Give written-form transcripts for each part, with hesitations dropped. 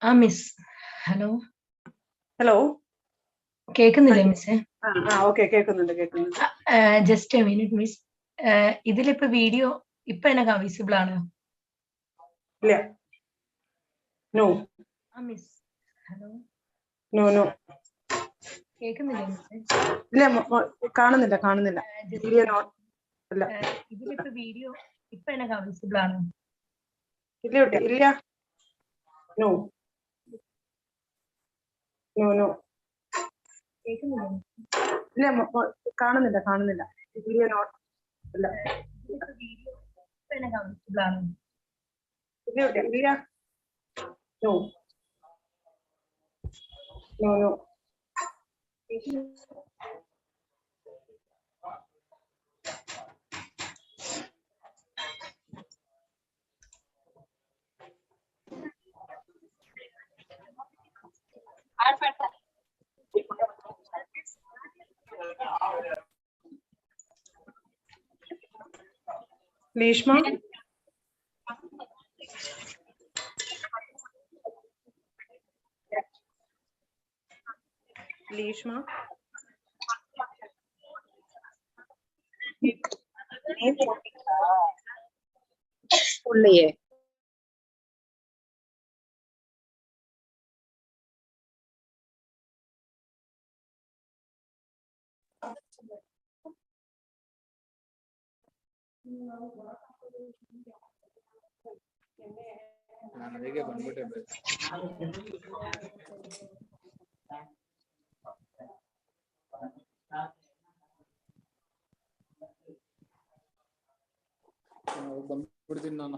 Miss hello hello കേൾക്കുന്നില്ലേ മിസ്സേ? Okay കേൾക്കുന്നുണ്ട്. Just a minute miss. ഇതിലിപ്പോ വീഡിയോ ഇപ്പൊ എന്നെ വിസിബിൾ ആണ്? ഇല്ല. No miss hello no no കേൾക്കുന്നില്ലേ മിസ്സേ? ഇല്ല, കാണുന്നില്ല. വീഡിയോ നോട്ട് അല്ല. ഇതിലിപ്പോ വീഡിയോ ഇപ്പൊ എന്നെ വിസിബിൾ ആണ്? ഇല്ല. നോ നോ നോ കേൾക്കുന്നില്ലേ? ഇല്ല, കാണുന്നില്ല. വീഡിയോ നോട്ട് അല്ല. ഇതിലിപ്പോ വീഡിയോ ഇപ്പൊ എന്നെ വിസിബിൾ ആണ്? ഇല്ല. നോ നോ നോ ലീഷ്മ പുള്ളിയെ ನನಗೆ ಬಂದ್ಬಿಟ್ಟೆ ಬಂದ್ಬಿಡ್ತೀನಿ ನಾನು.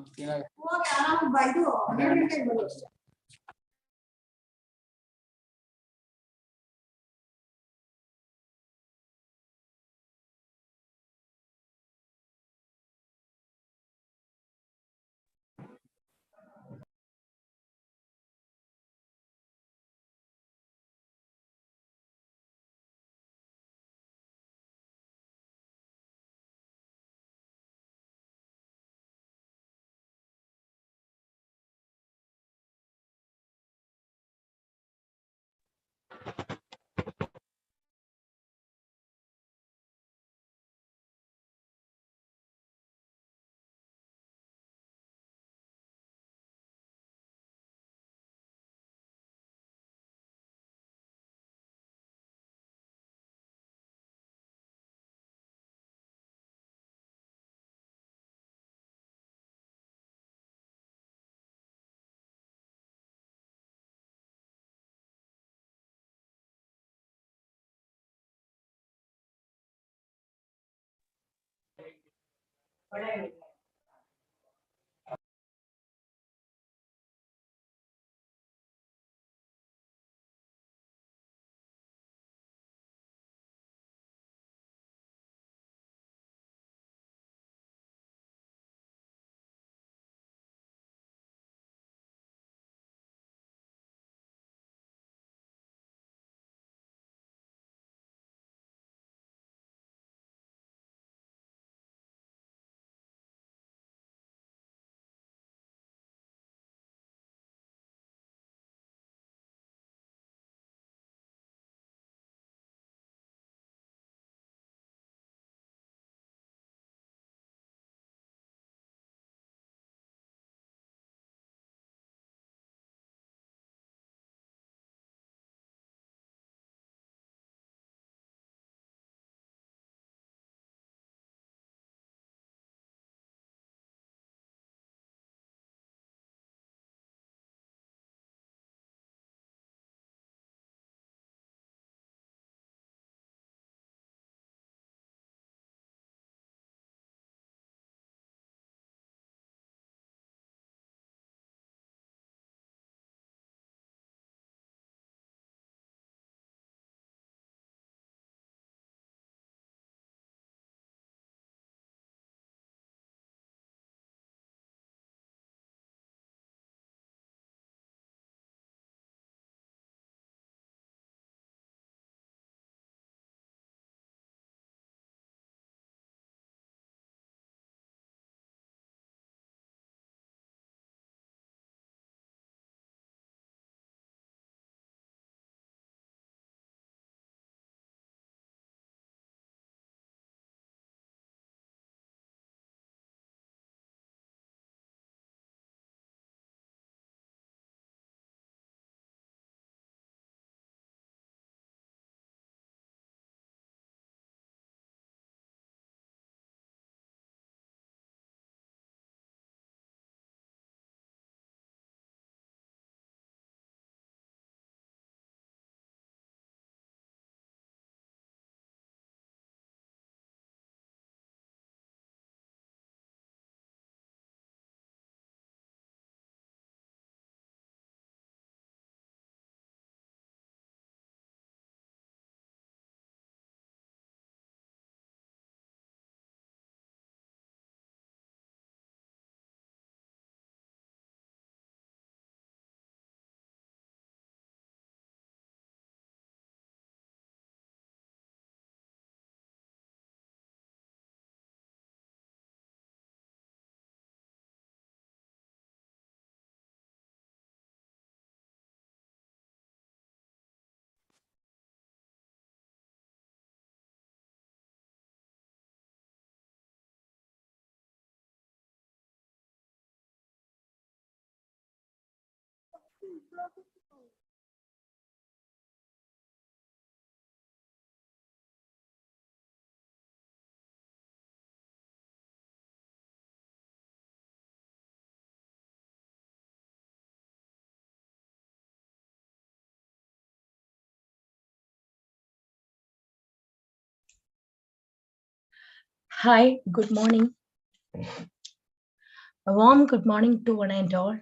Hi, good morning. A warm good morning to one and all.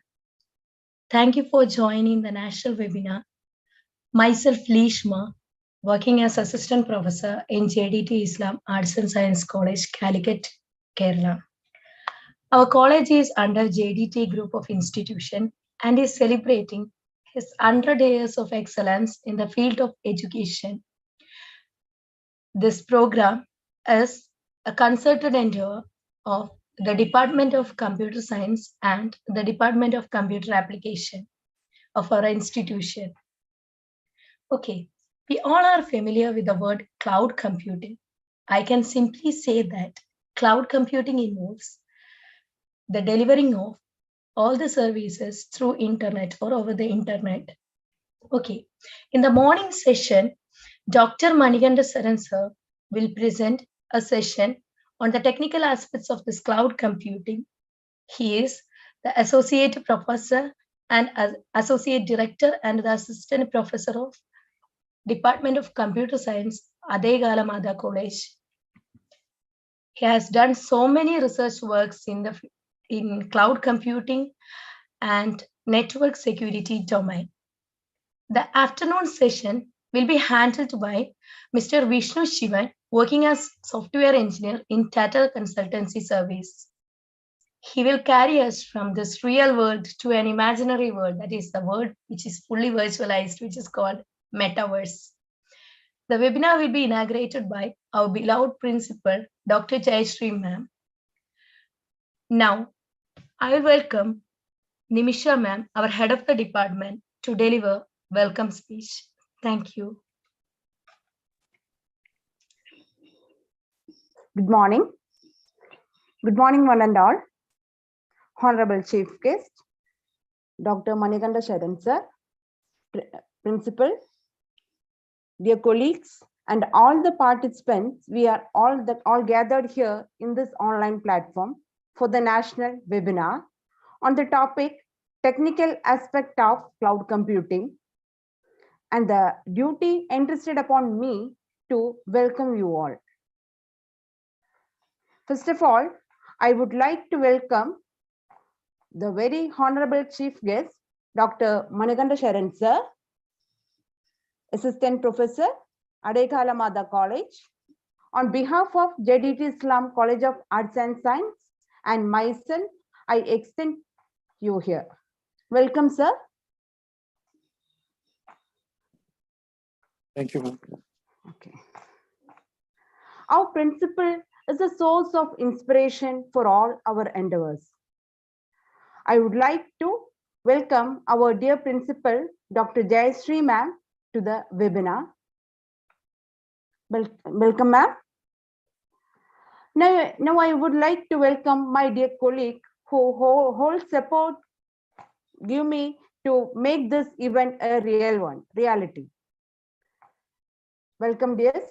Thank you for joining the national webinar. Myself, Leeshma, working as Assistant Professor in JDT Islam Arts and Science College, Calicut, Kerala. Our college is under JDT Group of Institution and is celebrating his 100 years of excellence in the field of education. This program is a concerted endeavor of the Department of Computer Science and the Department of Computer Application of our institution. Okay, we all are familiar with the word cloud computing. I can simply say that cloud computing involves the delivering of all the services through internet or over the internet. Okay, in the morning session, Dr. Manikanda Saran sir will present a session on the technical aspects of this cloud computing. He is the associate professor and associate director and the assistant professor of Department of Computer Science, Adegalamada College. He has done so many research works in cloud computing and network security domain. The afternoon session will be handled by Mr. Vishnu Shivan, working as software engineer in Tata Consultancy Service. He will carry us from this real world to an imaginary world, that is the world which is fully virtualized, which is called Metaverse. The webinar will be inaugurated by our beloved principal, Dr. Jayashree ma'am. Now, I will welcome Nimisha ma'am, our head of the department, to deliver welcome speech. Thank you. Good morning. Good morning, one and all. Honorable Chief Guest, Dr. Manikanda Sharan sir, Principal, dear colleagues, and all the participants, we are all gathered here in this online platform for the national webinar on the topic technical aspect of cloud computing, and the duty entrusted upon me to welcome you all. First of all, I would like to welcome the very honorable chief guest, Dr. Manikanda Sharan sir, Assistant Professor, Adekalamada College. On behalf of JDT Islam College of Arts and Science and myself, I extend you here. Welcome, sir. Thank you, ma'am. Okay. Our principal is a source of inspiration for all our endeavors. I would like to welcome our dear principal, Dr. Jayashree ma'am, to the webinar. Welcome, ma'am. Now I would like to welcome my dear colleague who whole support give me to make this event a reality. Welcome, dears.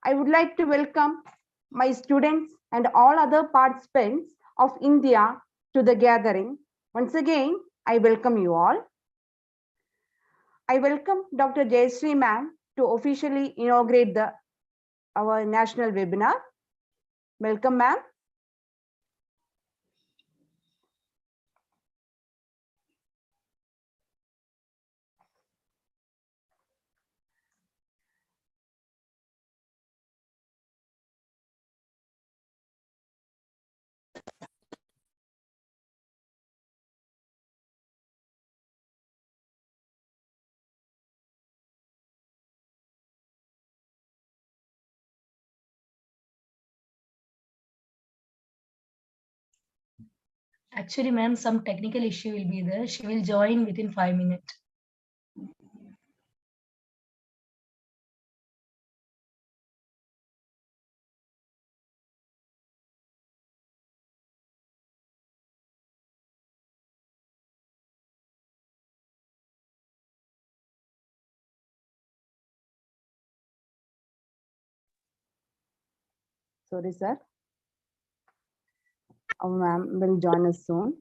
I would like to welcome my students and all other participants of India to the gathering. Once again, I welcome you all. I welcome Dr. Jayashree ma'am to officially inaugurate our national webinar. Welcome, ma'am. Actually, ma'am, some technical issue will be there. She will join within 5 minutes. Sorry, sir. Our ma'am will join us soon.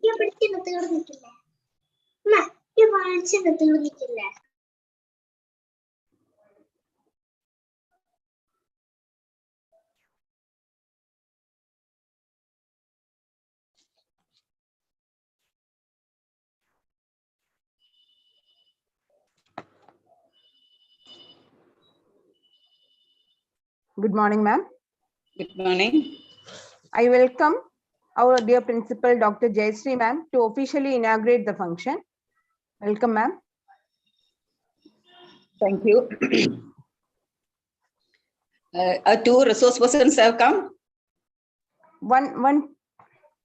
Good morning, ma'am. Good morning. I welcome our dear principal, Dr. Jayashree ma'am, to officially inaugurate the function. Welcome, ma'am. Thank you. Two resource persons have come. One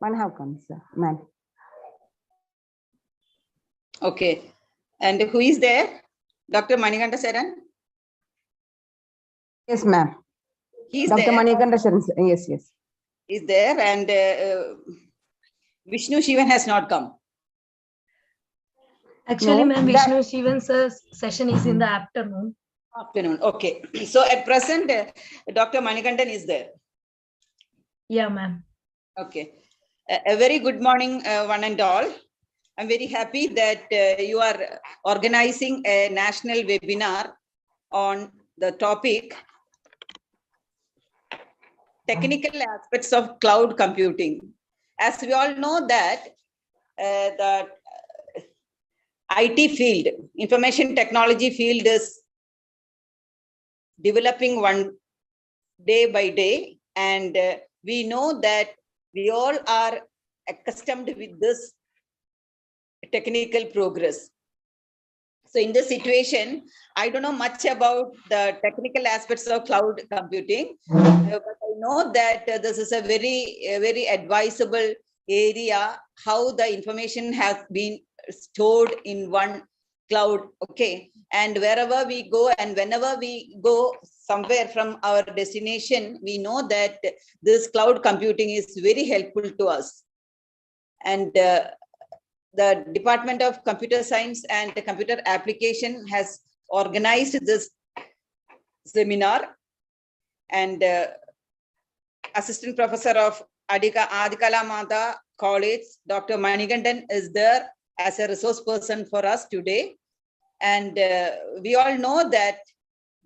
have come, sir, ma'am. Okay. And who is there? Dr. Manikanta Saran? Yes, ma'am. He is Dr. there. Manikanta Sharan, sir. Yes, yes. Is there, and Vishnu Shivan has not come. Actually, No, ma'am, that- Vishnu Shivan's session is in the afternoon. Afternoon. Okay. So at present, Dr. Manikantan is there. Yeah, ma'am. Okay. A very good morning, one and all. I'm very happy that you are organizing a national webinar on the topic technical aspects of cloud computing. As we all know that the IT field, information technology field is developing one day by day. And we know that we all are accustomed with this technical progress. So in this situation, I don't know much about the technical aspects of cloud computing, but I know that this is a very advisable area, how the information has been stored in one cloud. Okay. And wherever we go and whenever we go somewhere from our destination, we know that this cloud computing is very helpful to us. And the Department of Computer Science and Computer Application has organized this seminar, and Assistant Professor of Adikala Mata College, Dr. Manikandan, is there as a resource person for us today. And we all know that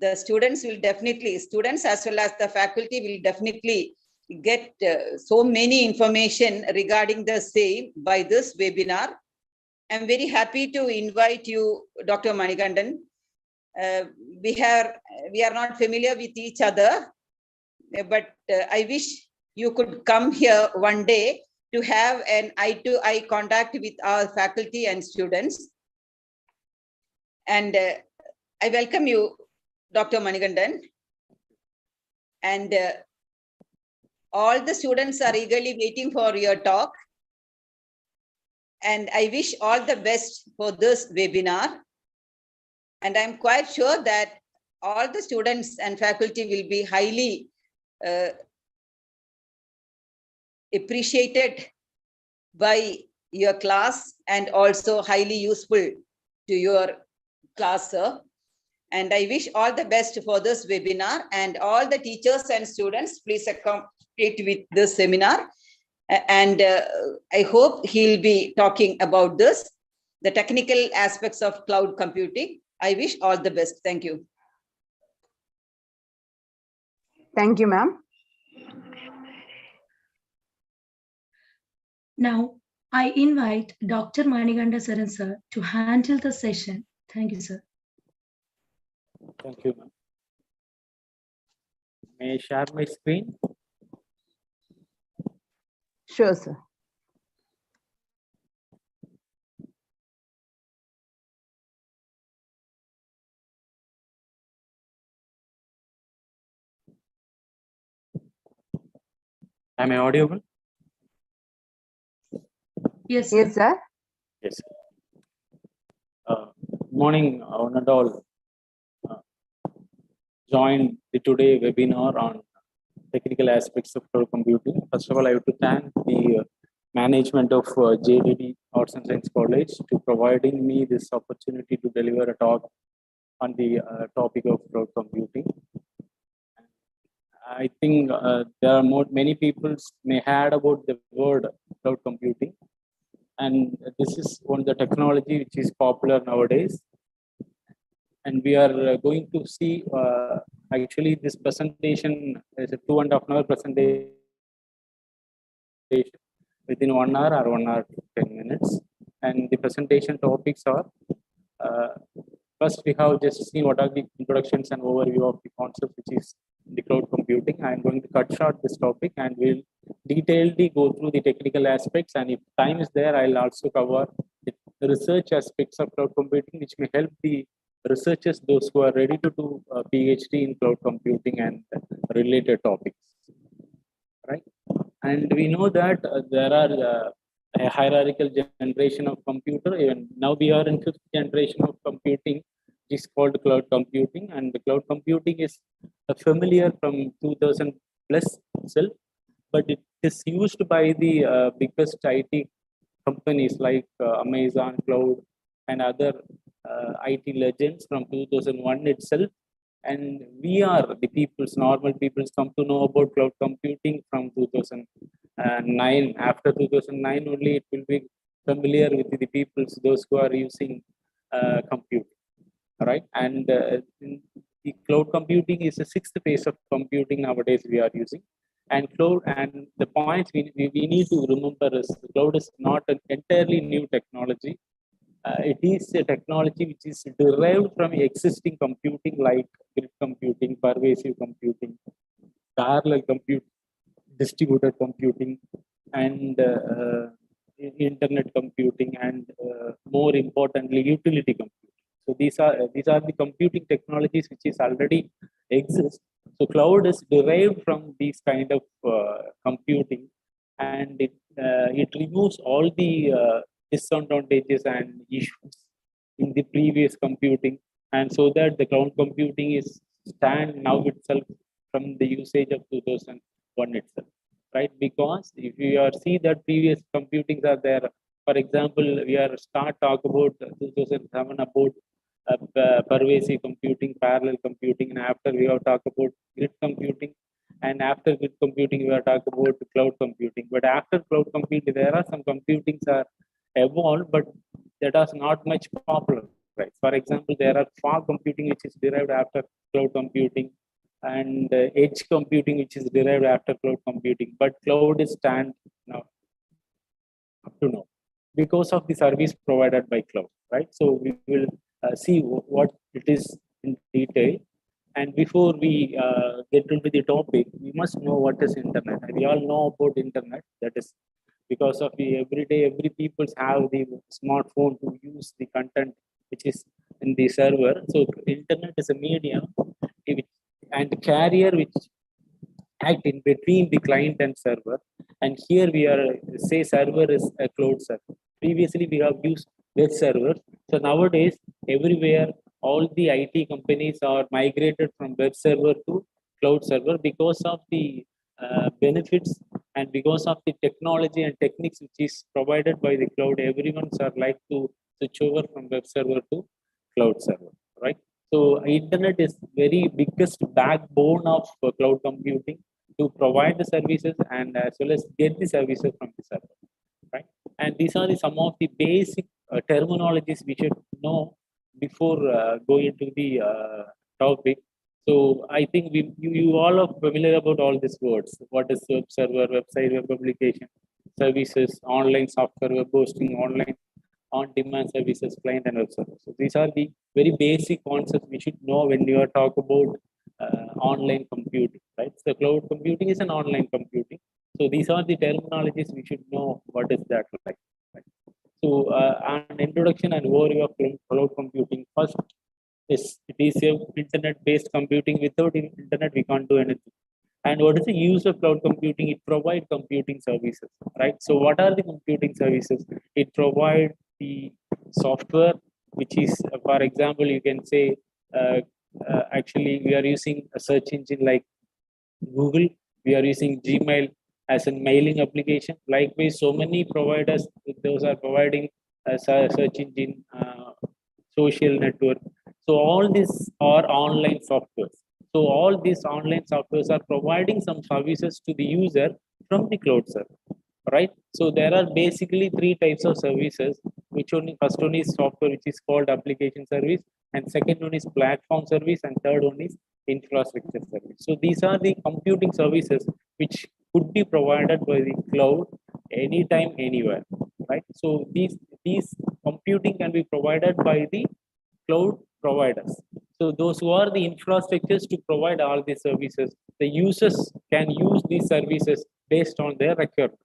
the students as well as the faculty will definitely get so many information regarding the same by this webinar. I'm very happy to invite you, Dr. Manikandan. We are not familiar with each other, but I wish you could come here one day to have an eye-to-eye contact with our faculty and students. And I welcome you, Dr. Manikandan. And all the students are eagerly waiting for your talk. And I wish all the best for this webinar. And I'm quite sure that all the students and faculty will be highly appreciated by your class and also highly useful to your class, sir. And I wish all the best for this webinar, and all the teachers and students, please accompany with this seminar. And I hope he'll be talking about this, the technical aspects of cloud computing. I wish all the best. Thank you. Thank you, ma'am. Now, I invite Dr. Manikanta Saran sir to handle the session. Thank you, sir. Thank you, ma'am. May I share my screen? Sure, sir. Am I audible? Yes, sir. Yes, sir. Yes. Good morning, one and all. Join the today webinar on technical aspects of cloud computing. First of all, I have to thank the management of JDD Arts and Science College to providing me this opportunity to deliver a talk on the topic of cloud computing. I think there are many people may had about the word cloud computing, and this is one of the technology which is popular nowadays. And we are going to see actually this presentation is a 2.5 hour presentation within 1 hour or 1 hour to 10 minutes. And the presentation topics are uh, first we have just seen what are the introductions and overview of the concept which is the cloud computing. I am going to cut short this topic and we'll detailedly go through the technical aspects, and if time is there, I'll also cover the research aspects of cloud computing, which may help the researchers, those who are ready to do a PhD in cloud computing and related topics, right? And we know that there are a hierarchical generation of computer. Even now we are in 5th generation of computing, which is called cloud computing. And the cloud computing is familiar from 2000 plus itself, but it is used by the biggest IT companies like Amazon Cloud and other IT legends from 2001 itself. And we are the people's, normal people's, come to know about cloud computing from 2009. After 2009 only it will be familiar with the people's, those who are using computing, right? And the cloud computing is the 6th phase of computing nowadays we are using. And cloud, and the points we need to remember is the cloud is not an entirely new technology. It is a technology which is derived from existing computing like grid computing, pervasive computing, parallel computing, distributed computing, and internet computing, and more importantly, utility computing. So these are the computing technologies which is already exist. So cloud is derived from these kind of computing, and it removes all the disadvantages and issues in the previous computing, and so that the cloud computing is stand now itself from the usage of 2001 itself, right? Because if you are see that previous computings are there, for example, we are start talk about 2007 about pervasive computing, parallel computing, and after we have talked about grid computing, and after grid computing we are talk about cloud computing. But after cloud computing there are some computings are evolved, but that is not much popular, right? For example, there are fog computing which is derived after cloud computing, and edge computing which is derived after cloud computing, but cloud is stand now up to now because of the service provided by cloud, right? So we will see what it is in detail. And before we get into the topic, we must know what is internet. We all know about internet. That is because of the everyday, every people have the smartphone to use the content which is in the server. So internet is a medium and carrier which act in between the client and server. And here we are say server is a cloud server. Previously we have used web server. So nowadays everywhere all the IT companies are migrated from web server to cloud server because of the benefits and because of the technology and techniques which is provided by the cloud. Everyone's are like to switch over from web server to cloud server, right? So internet is very biggest backbone of cloud computing to provide the services and as well as get the services from the server, right? And these are some of the basic terminologies we should know before going into the topic. So I think you all are familiar about all these words. What is web server, website, web application, services, online software, web hosting, online on-demand services, client and web server. So these are the very basic concepts we should know when you are talk about online computing, right? So cloud computing is an online computing. So these are the terminologies we should know what is that like. Right? So an introduction and overview of cloud computing. First is it is a internet-based computing. Without internet, we can't do anything. And what is the use of cloud computing? It provides computing services, right? So what are the computing services? It provides the software, which is, for example, you can say, actually, we are using a search engine like Google. We are using Gmail as a mailing application. Likewise, so many providers, those are providing a search engine, social network. So all these are online softwares. So all these online softwares are providing some services to the user from the cloud server, right? So there are basically three types of services. Which one? First one is software, which is called application service, and second one is platform service, and third one is infrastructure service. So these are the computing services which could be provided by the cloud anytime, anywhere, right? So these computing can be provided by the cloud providers. So those who are the infrastructures to provide all these services, the users can use these services based on their requirement,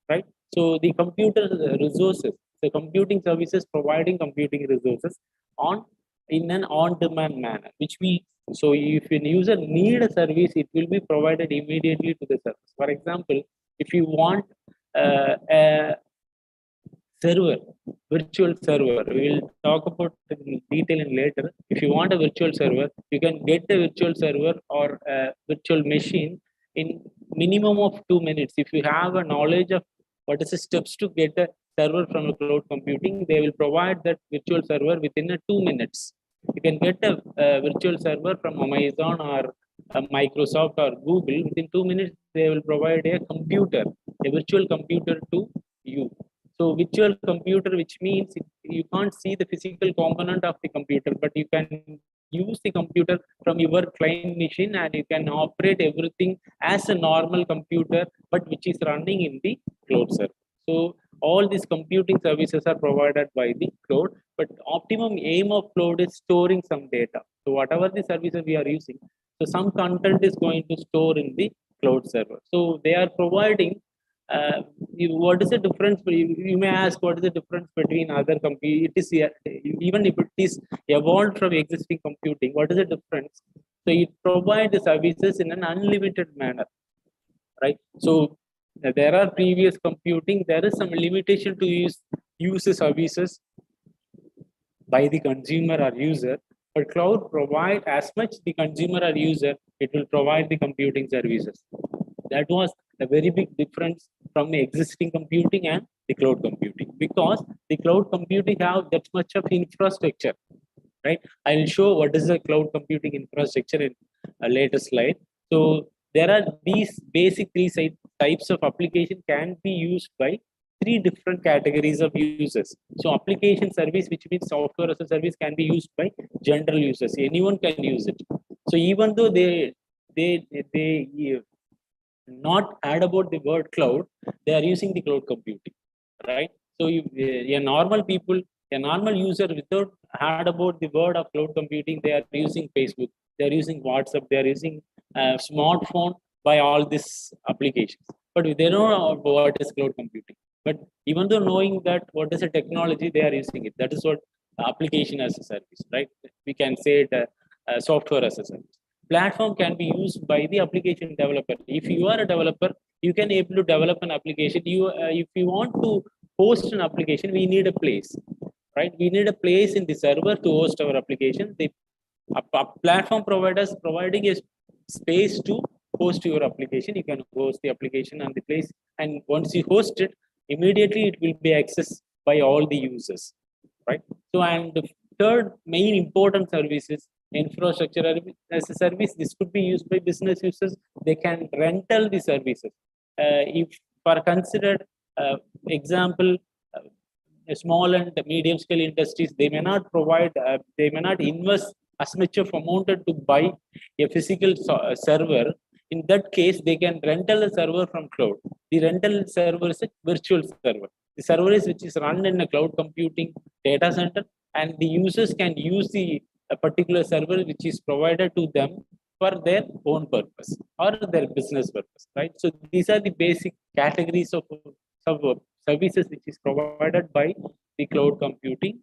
right? So the computer resources, the computing services providing computing resources on in an on-demand manner, which we so if a user need a service, it will be provided immediately to the service. For example, if you want a server, virtual server. We will talk about it in detail in later. If you want a virtual server, you can get a virtual server or a virtual machine in minimum of 2 minutes. If you have a knowledge of what is the steps to get a server from a cloud computing, they will provide that virtual server within a 2 minutes. You can get a virtual server from Amazon or Microsoft or Google. Within 2 minutes, they will provide a computer, a virtual computer to you. So virtual computer, which means you can't see the physical component of the computer, but you can use the computer from your client machine and you can operate everything as a normal computer, but which is running in the cloud server. So all these computing services are provided by the cloud, but optimum aim of cloud is storing some data. So whatever the services we are using, so some content is going to store in the cloud server. So they are providing what is the difference? You may ask, what is the difference between other computing? It is even if it is evolved from existing computing, what is the difference? So it provides the services in an unlimited manner, right? So there are previous computing, there is some limitation to use the services by the consumer or user, but cloud provide as much the consumer or user, it will provide the computing services. That was a very big difference from the existing computing and the cloud computing, because the cloud computing have that much of infrastructure, right? I will show what is the cloud computing infrastructure in a later slide. So there are these basic three types of application can be used by three different categories of users. So application service, which means software as a service, can be used by general users. Anyone can use it. So even though they not add about the word cloud, they are using the cloud computing, right? So a normal people, a normal user without add about the word of cloud computing, they are using Facebook, they are using WhatsApp, they are using smartphone by all these applications. But they don't know what is cloud computing. But even though knowing that what is a technology, they are using it. That is what application as a service, right? We can say it software as a service. Platform can be used by the application developer. If you are a developer, you can able to develop an application. If you want to host an application, we need a place, right? We need a place in the server to host our application. The platform providers providing a space to host your application. You can host the application on the place, and once you host it, immediately it will be accessed by all the users, right? So, and the third main important service is infrastructure as a service. This could be used by business users. They can rental the services. If for considered example, small and medium scale industries, they may not provide, they may not invest as much of amount to buy a physical server. In that case, they can rental a server from cloud. The rental server is a virtual server. The server is which is run in a cloud computing data center, and the users can use the a particular server which is provided to them for their own purpose or their business purpose, right? So these are the basic categories of services which is provided by the cloud computing,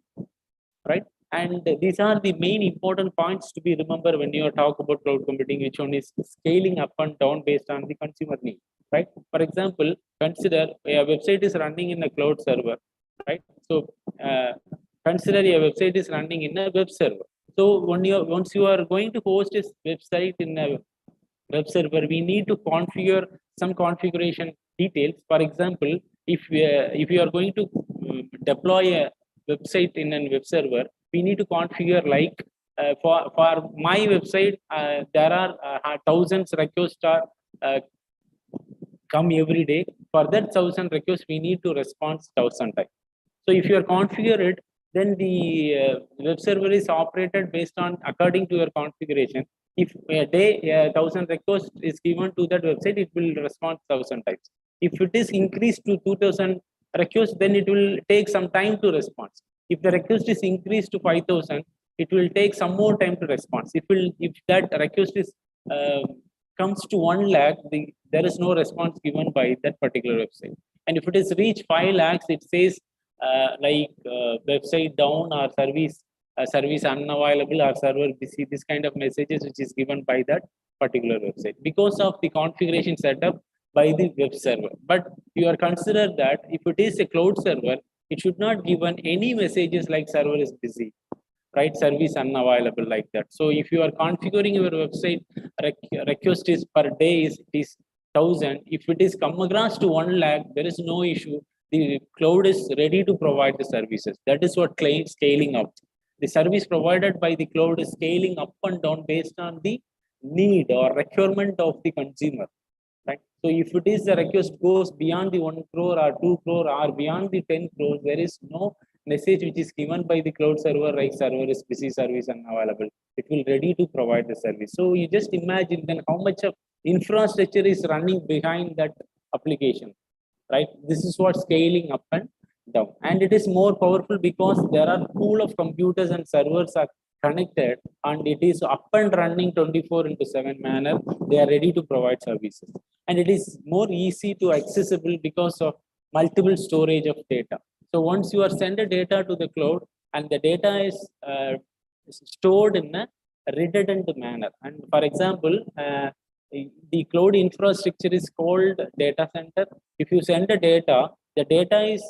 right? And these are the main important points to be remembered when you talk about cloud computing, which one is scaling up and down based on the consumer need, right? For example, consider a website is running in a cloud server, right? So consider a website is running in a web server. So once you are going to host a website in a web server, we need to configure some configuration details. For example, if you are going to deploy a website in a web server, we need to configure like for my website, there are thousands requests are come every day. For that 1,000 requests, we need to respond 1,000 times. So if you are configure it, then the web server is operated based on according to your configuration. If a day 1,000 requests is given to that website, it will respond 1,000 times. If it is increased to 2,000 requests, then it will take some time to respond. If the request is increased to 5,000, it will take some more time to respond. If that request is comes to 1 lakh, there is no response given by that particular website. And if it is reached 5 lakhs, it says website down or service unavailable or server busy, this kind of messages which is given by that particular website because of the configuration setup by the web server. But you are consider that if it is a cloud server, it should not given any messages like server is busy, right? Service unavailable like that. So if you are configuring your website, request is per day is 1,000. If it is come across to 1 lakh, there is no issue. The cloud is ready to provide the services. That is what scaling up. The service provided by the cloud is scaling up and down based on the need or requirement of the consumer, right? So if it is the request goes beyond the 1 crore or 2 crore or beyond the 10 crores, there is no message which is given by the cloud server like server is busy, service unavailable. It will ready to provide the service. So you just imagine then how much of infrastructure is running behind that application, right? This is what scaling up and down. And it is more powerful because there are pool of computers and servers are connected and it is up and running 24/7 manner. They are ready to provide services. And it is more easy to accessible because of multiple storage of data. So once you are send the data to the cloud and the data is stored in a redundant manner. And for example, the cloud infrastructure is called data center. If you send the data is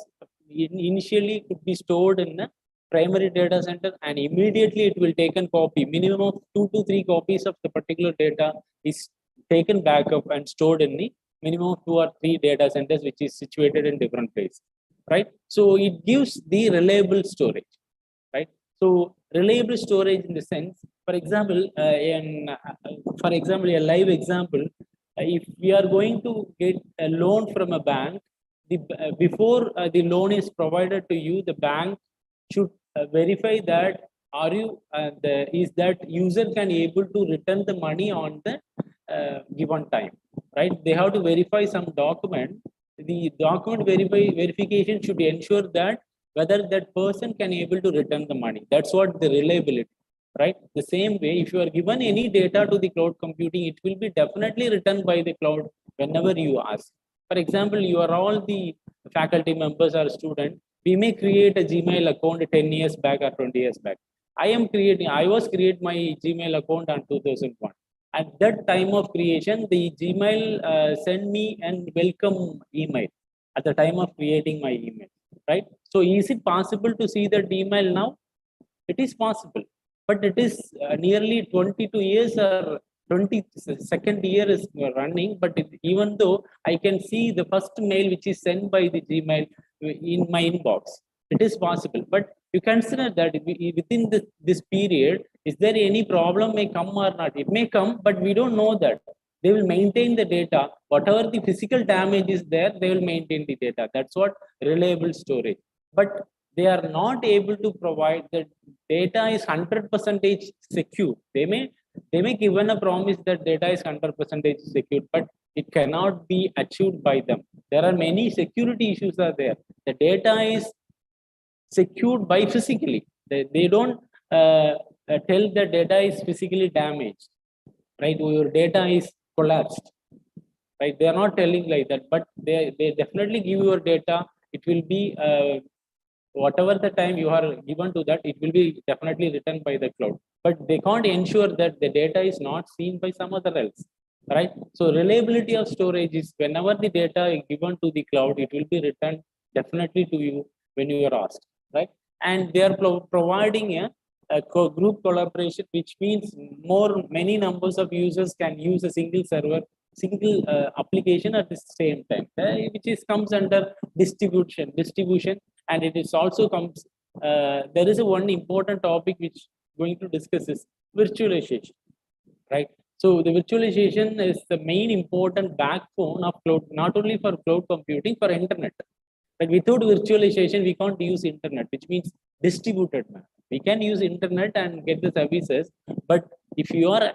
initially could be stored in a primary data center and immediately it will take a copy. Minimum of 2 to 3 copies of the particular data is taken backup and stored in the minimum of 2 or 3 data centers which is situated in different places, right? So it gives the reliable storage, right? So reliable storage in the sense, for example, a live example, if we are going to get a loan from a bank, before the loan is provided to you, the bank should verify that is that user can able to return the money on the given time, right? They have to verify some document. The document verification should ensure that whether that person can able to return the money. That's what the reliability, right? The same way, if you are given any data to the cloud computing, it will be definitely returned by the cloud whenever you ask. For example, you are all the faculty members or student. We may create a Gmail account 10 years back or 20 years back. I was create my Gmail account on 2001. At that time of creation, the Gmail send me an welcome email at the time of creating my email, right? So is it possible to see that email now? It is possible, but it is nearly 22 years or 22nd year is running. But even though I can see the first mail which is sent by the Gmail in my inbox, it is possible. But you consider that within this period, is there any problem may come or not? It may come, but we don't know that. They will maintain the data. Whatever the physical damage is there, they will maintain the data. That's what reliable storage. But they are not able to provide the data is 100% secure. They may given a promise that data is 100% secure, but it cannot be achieved by them. There are many security issues are there. The data is secured by physically. They don't tell the data is physically damaged, right? Your data is collapsed, right? They are not telling like that, but they definitely give your data. It will be whatever the time you are given to that, it will be definitely written by the cloud. But they can't ensure that the data is not seen by some other else, right? So reliability of storage is whenever the data is given to the cloud, it will be returned definitely to you when you are asked, right? And they are providing a group collaboration, which means many numbers of users can use a single server, single application at the same time, which comes under distribution, and it is also comes. There is one important topic which going to discuss is virtualization, right? So the virtualization is the main important backbone of cloud, not only for cloud computing, for internet. Like without virtualization, we can't use internet, which means distributed manner. We can use internet and get the services, but if you are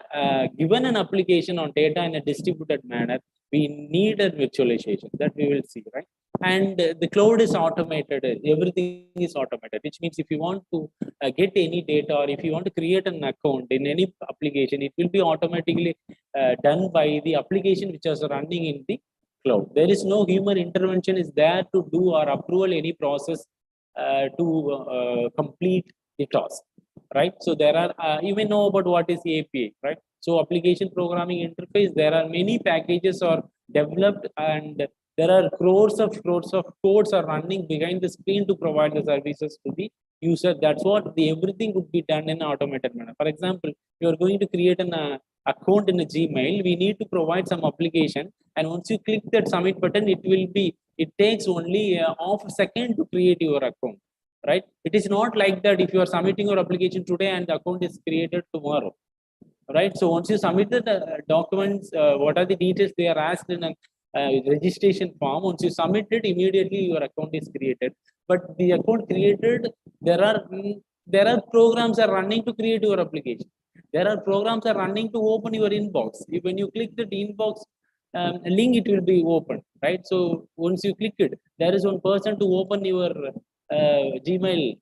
given an application on data in a distributed manner, we need a virtualization. That we will see, right? And the cloud is automated. Everything is automated, which means if you want to get any data, or if you want to create an account in any application, it will be automatically done by the application which is running in the cloud. There is no human intervention is there to do or approval any process to complete the task, right? So there are, you may know about what is API, right? So application programming interface, there are many packages are developed, and there are crores of codes are running behind the screen to provide the services to the user. That's what the everything would be done in an automated manner. For example, you are going to create an account in a Gmail, we need to provide some application, and once you click that submit button, it takes only half a second to create your account, right? It is not like that if you are submitting your application today and the account is created tomorrow, right? So once you submit the documents, what are the details they are asked in a registration form, once you submit it, immediately your account is created. But the account created, there are programs are running to create your application. There are programs are running to open your inbox. When you click the inbox link, it will be open, right? So once you click it, there is one person to open your Gmail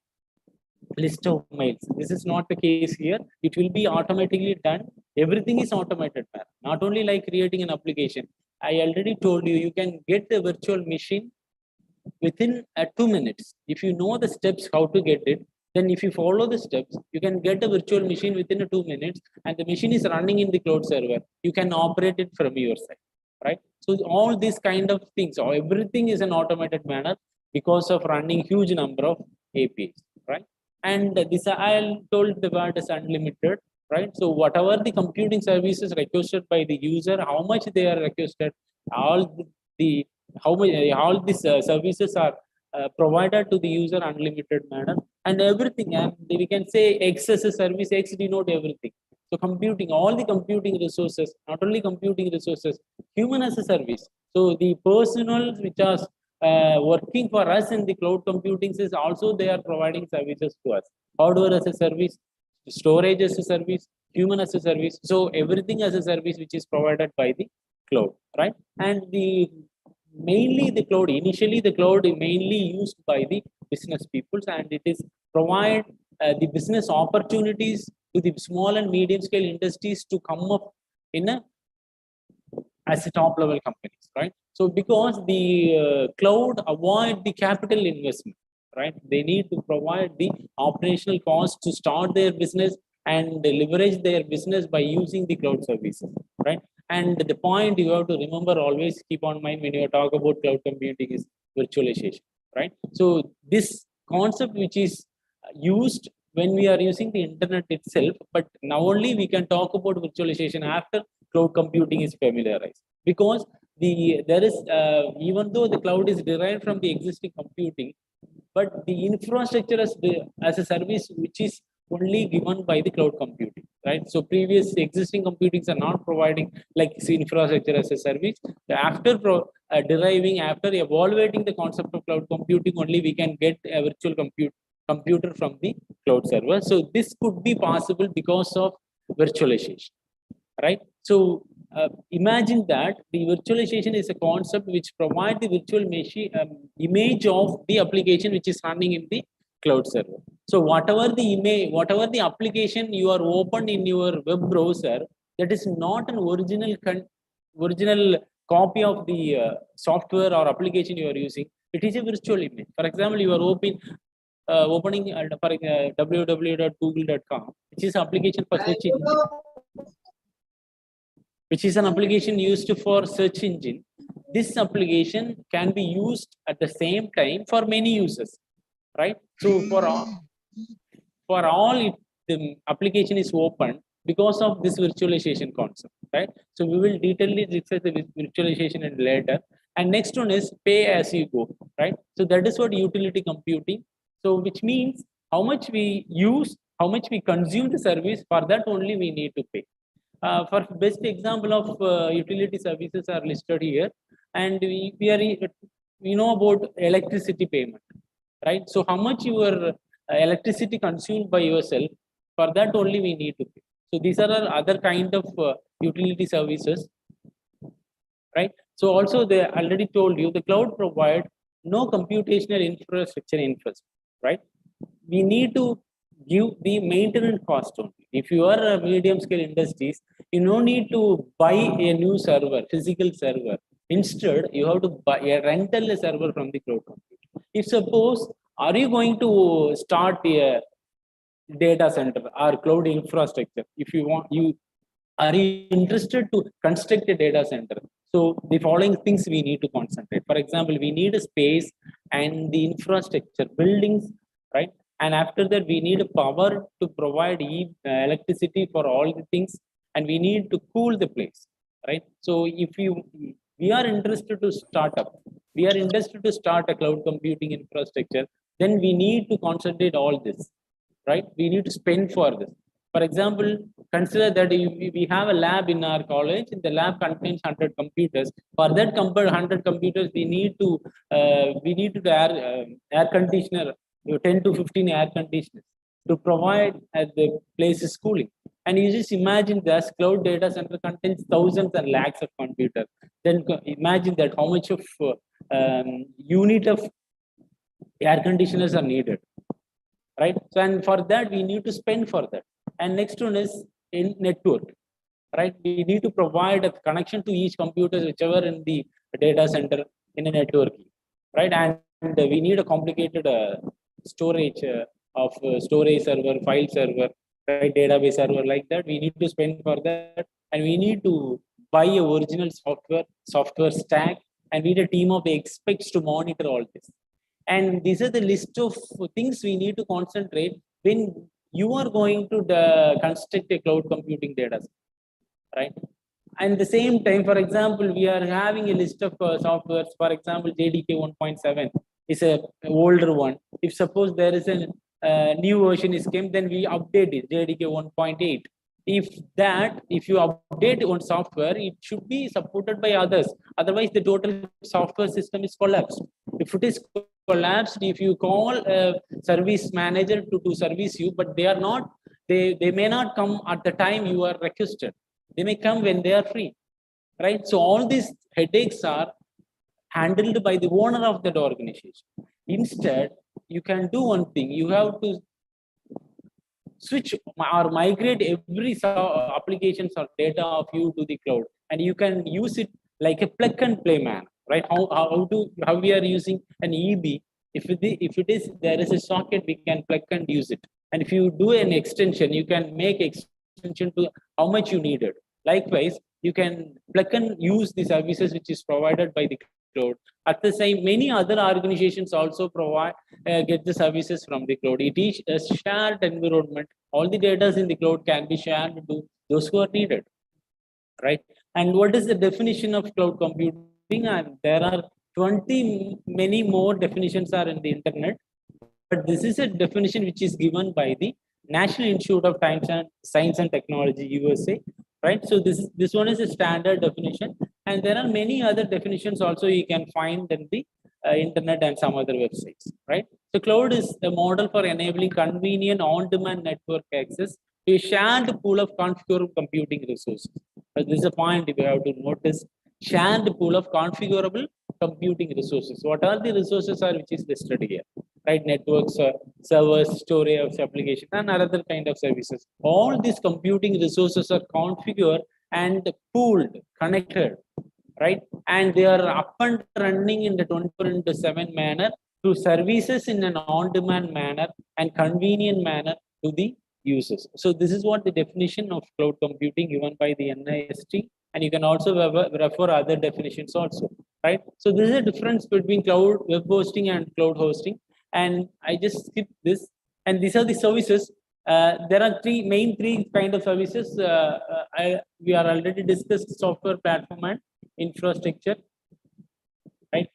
list of mails. This is not the case here. It will be automatically done. Everything is automated, not only like creating an application. I already told you, you can get a virtual machine within 2 minutes. If you know the steps how to get it, then if you follow the steps, you can get a virtual machine within 2 minutes, and the machine is running in the cloud server. You can operate it from your side, right? So all these kind of things, or everything is an automated manner because of running huge number of APIs, right? And this I told the word is unlimited, right? So whatever the computing services requested by the user, how much they are requested, all the how much all these services are provided to the user unlimited manner, and everything, and we can say X as a service. X denote everything. So computing, all the computing resources, not only computing resources, human as a service. So the personal which are working for us in the cloud computing is also they are providing services to us. Hardware as a service, storage as a service, human as a service. So everything as a service which is provided by the cloud, right? And the mainly the cloud, initially the cloud is mainly used by the business peoples, and it is provide the business opportunities to the small and medium scale industries to come up in a as a top level companies, right? So because the cloud avoid the capital investment, right? They need to provide the operational cost to start their business and leverage their business by using the cloud services, right? And the point you have to remember, always keep on mind when you talk about cloud computing, is virtualization, right? So this concept which is used when we are using the internet itself, but now only we can talk about virtualization after cloud computing is familiarized, because there is even though the cloud is derived from the existing computing, but the infrastructure as a service which is only given by the cloud computing, right? So previous existing computings are not providing like infrastructure as a service. After deriving, after evaluating the concept of cloud computing, only we can get a virtual computer from the cloud server. So this could be possible because of virtualization, right? So imagine that the virtualization is a concept which provides the virtual machine image of the application which is running in the cloud server. So whatever the image, whatever the application you are open in your web browser, that is not an original copy of the software or application you are using. It is a virtual image. For example, you are opening for www.google.com, which is application for search engine, which is an application used for search engine. This application can be used at the same time for many users, right? So for all it, the application is open because of this virtualization concept, right? So we will detailedly discuss the virtualization and later. And next one is pay as you go, right? So that is what utility computing. So which means how much we use how much we consume the service, for that only we need to pay. For best example of utility services are listed here, and we know about electricity payment, right? So how much your electricity consumed by yourself, for that only we need to pay. So these are other kind of utility services, right? So also they already told you the cloud provide no computational infrastructure in first, right? We need to give the maintenance cost only. If you are a medium scale industries, you no need to buy a new server, physical server. Instead, you have to buy a rental server from the cloud company. If suppose, are you going to start a data center or cloud infrastructure? If you want, you are you interested to construct a data center? So the following things we need to concentrate. For example, we need a space and the infrastructure, buildings, right? And after that, we need a power to provide electricity for all the things, and we need to cool the place, right? So if we are interested to start up, we are interested to start a cloud computing infrastructure, then we need to concentrate all this, right? We need to spend for this. For example, consider that if we have a lab in our college, and the lab contains 100 computers. For that 100 computers, we need to air conditioner, 10 to 15 air conditioners to provide the place is cooling. And you just imagine this cloud data center contains thousands and lakhs of computers. Then imagine that how much of unit of air conditioners are needed, right? So, and for that, we need to spend for that. And next one is in network, right? We need to provide a connection to each computer, whichever in the data center in a network, right? And we need a complicated storage of storage server, file server, right? Database server like that. We need to spend for that, and we need to buy a original software stack, and we need a team of experts to monitor all this. And these are the list of things we need to concentrate when you are going to construct a cloud computing data set, right? And the same time, for example, we are having a list of softwares. For example, JDK 1.7 is a older one. If suppose there is a new version is came, then we update it, JDK 1.8. If you update one software, it should be supported by others. Otherwise, the total software system is collapsed. If it is collapsed, if you call a service manager to service you, but they are not, they may not come at the time you are requested. They may come when they are free, right? So all these headaches are handled by the owner of that organization. Instead, you can do one thing. You have to switch or migrate every applications or data of you to the cloud, and you can use it like a plug and play manner, right? How we are using an EB. If it is there is a socket, we can plug and use it. And if you do an extension, you can make extension to how much you needed. Likewise, you can plug and use the services which is provided by the cloud. At the same, many other organizations also provide get the services from the cloud. It is a shared environment. All the data in the cloud can be shared to those who are needed, right? And what is the definition of cloud computing? And there are 20 many more definitions are in the internet, but this is a definition which is given by the National Institute of Science and Technology, USA, right? So this one is a standard definition, and there are many other definitions also you can find in the internet and some other websites, right? So cloud is a model for enabling convenient on-demand network access to a shared pool of configurable computing resources. But this is a point we have to notice: shared pool of configurable computing resources. What are the resources are which is listed here, right? Networks, servers, storage application, and other kind of services. All these computing resources are configured and pooled, connected, right? And they are up and running in the 24/7 manner to services in an on-demand manner and convenient manner to the users. So this is what the definition of cloud computing given by the NIST, and you can also refer other definitions also, right? So this is a difference between cloud web hosting and cloud hosting, and I just skip this. And these are the services. There are three kind of services. We are already discussed: software, platform, and infrastructure, right?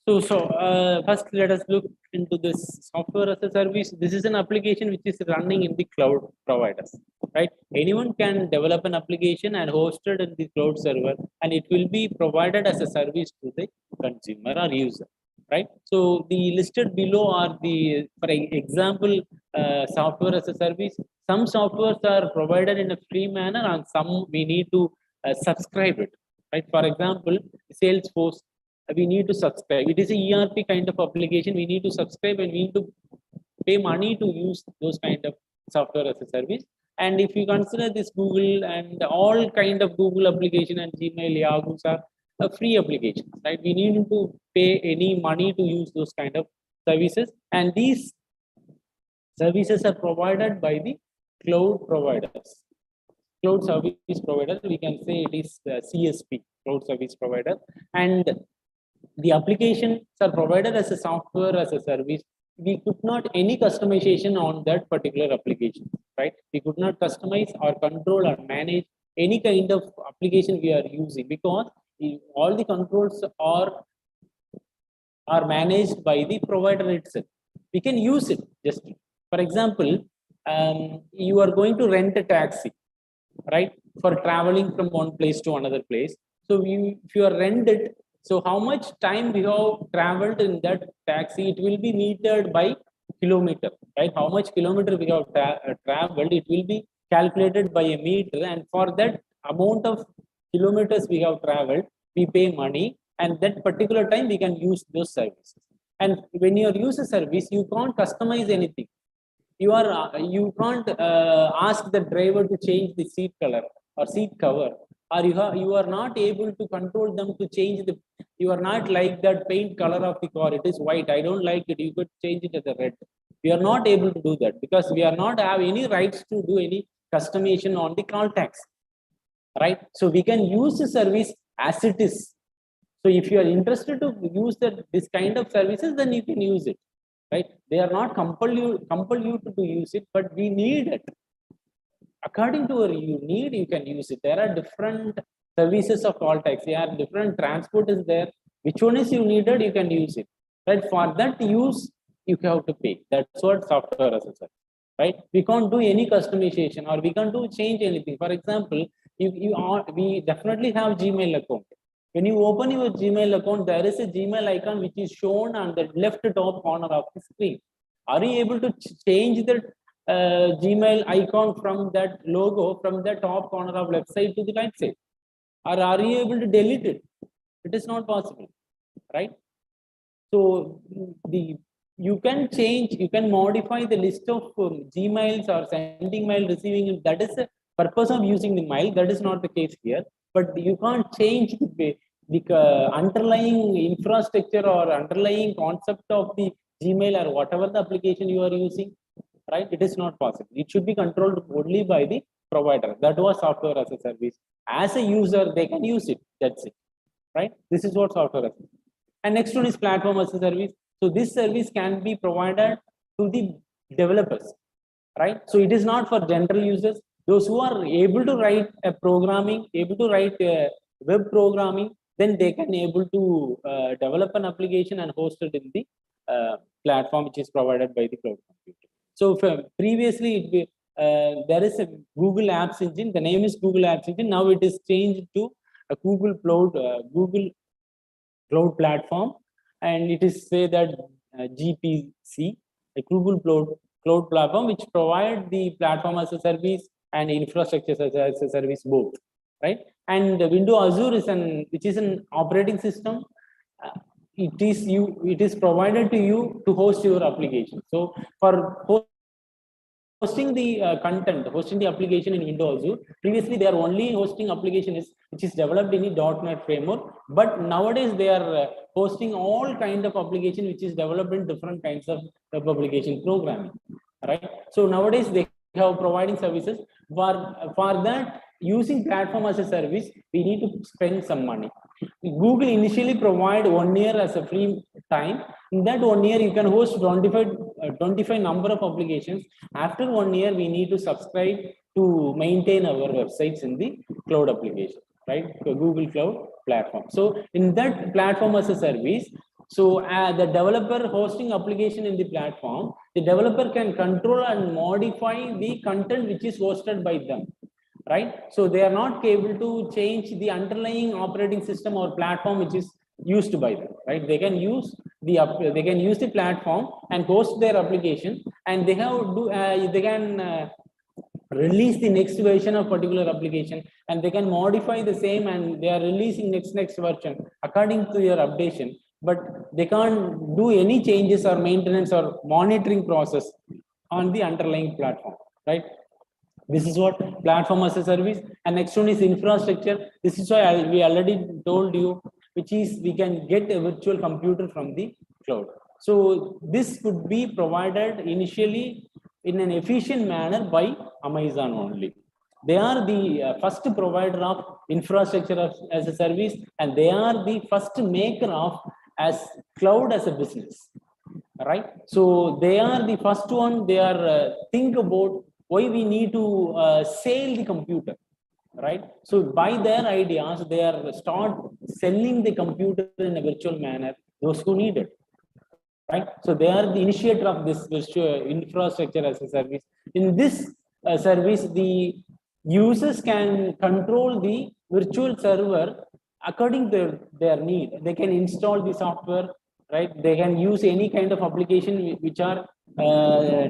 First, let us look into this software as a service. This is an application which is running in the cloud providers, right? Anyone can develop an application and host it in the cloud server, and it will be provided as a service to the consumer or user, right? So the listed below are the, for example, software as a service. Some softwares are provided in a free manner, and some we need to subscribe it, right? For example, Salesforce, we need to subscribe. It is a ERP kind of application. We need to subscribe and we need to pay money to use those kind of software as a service. And if you consider this Google and all kind of Google application and Gmail, Yahoo's are free applications, right? We need to pay any money to use those kind of services. And these services are provided by the cloud providers. Cloud service provider, we can say it is CSP, cloud service provider. And the applications are provided as a software as a service. We could not any customization on that particular application, right? We could not customize or control or manage any kind of application we are using, because all the controls are managed by the provider itself. We can use it. Just for example, you are going to rent a taxi, right, for traveling from one place to another place. So if you are rented, so how much time we have traveled in that taxi, it will be metered by kilometer, right? How much kilometer we have traveled, it will be calculated by a meter, and for that amount of kilometers we have traveled, we pay money, and that particular time we can use those services. And when you use a service, you can't customize anything. You can't ask the driver to change the seat color or seat cover, or you are not able to control them to change the, you are not like that paint color of the car, it is white, I don't like it, you could change it as a red. We are not able to do that because we are not have any rights to do any customization on the call tax, right? So we can use the service as it is. So if you are interested to use this kind of services, then you can use it, right? They are not compel you to use it, but we need it. According to your need, you can use it. There are different services of call taxi, there are different transport is there. Which one is you needed, you can use it. Right? For that use, you have to pay. That's what software as a service. Right? We can't do any customization or we can't do change anything. For example, we definitely have Gmail account. When you open your Gmail account, there is a Gmail icon which is shown on the left top corner of the screen. Are you able to change the Gmail icon from that logo from the top corner of left side to the right side? Or are you able to delete it? It is not possible, right? So you can change, you can modify the list of Gmails or sending mail, receiving. That is the purpose of using the mail. That is not the case here. But you can't change the underlying infrastructure or underlying concept of the Gmail or whatever the application you are using, right? It is not possible. It should be controlled only by the provider. That was software as a service. As a user, they can use it. That's it, right? This is what software as a service. And next one is platform as a service. So this service can be provided to the developers, right? So it is not for general users. Those who are able to write a programming, able to write web programming, then they can able to develop an application and host it in the platform which is provided by the cloud computer. So previously there is a Google Apps Engine. The name is Google Apps Engine. Now it is changed to a Google Cloud Platform, and it is say that GPC, a Google Cloud Platform, which provide the platform as a service and infrastructure as a service both, right? And Windows Azure is which is an operating system. It is provided to you to host your application. So for hosting the content, hosting the application in Windows Azure, previously they are only hosting application which is developed in the .NET framework, but nowadays they are hosting all kind of application which is developed in different kinds of web application programming, right? So nowadays they have providing services. For that, using platform as a service, we need to spend some money. Google initially provide 1 year as a free time. In that 1 year, you can host 25 number of applications. After 1 year, we need to subscribe to maintain our websites in the cloud application, right? So Google Cloud Platform. So in that platform as a service, So the developer hosting application in the platform, the developer can control and modify the content which is hosted by them, right? So they are not able to change the underlying operating system or platform which is used by them, right? They can use the platform and host their application, and they can release the next version of particular application, and they can modify the same, and they are releasing next version according to your updation, but they can't do any changes or maintenance or monitoring process on the underlying platform, right? This is what platform as a service. And next one is infrastructure. This is why we already told you, which is we can get a virtual computer from the cloud. So this could be provided initially in an efficient manner by Amazon only. They are the first provider of infrastructure as a service, and they are the first maker of as cloud as a business, right? So they are the first one. They are think about why we need to sell the computer, right? So by their ideas, they are start selling the computer in a virtual manner, those who need it, right? So they are the initiator of this virtual infrastructure as a service. In this service, the users can control the virtual server according to their need. They can install the software, right? They can use any kind of application which are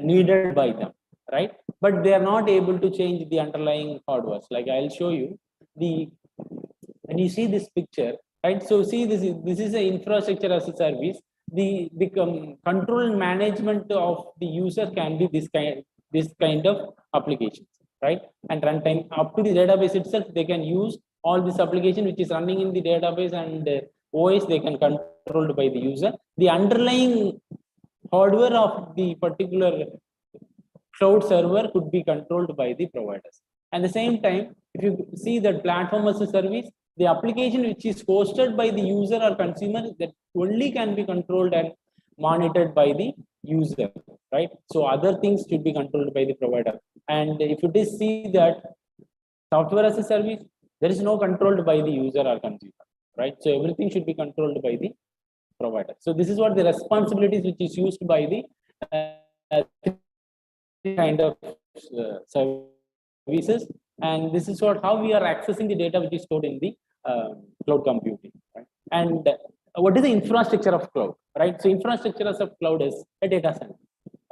needed by them, right? But they are not able to change the underlying hardware. Like I'll show you when you see this picture, right? So see, this is an infrastructure as a service. The control and management of the user can be this kind of applications, right? And runtime up to the database itself, they can use all this application which is running in the database, and OS they can controlled by the user. The underlying hardware of the particular cloud server could be controlled by the providers. At the same time, if you see that platform as a service, the application which is hosted by the user or consumer, that only can be controlled and monitored by the user, right? So other things should be controlled by the provider. And if it is see that software as a service, there is no controlled by the user or consumer, right? So everything should be controlled by the provider. So this is what the responsibilities which is used by the kind of services, and this is what how we are accessing the data which is stored in the cloud computing, right? And what is the infrastructure of cloud, right? So infrastructure as of cloud is a data center,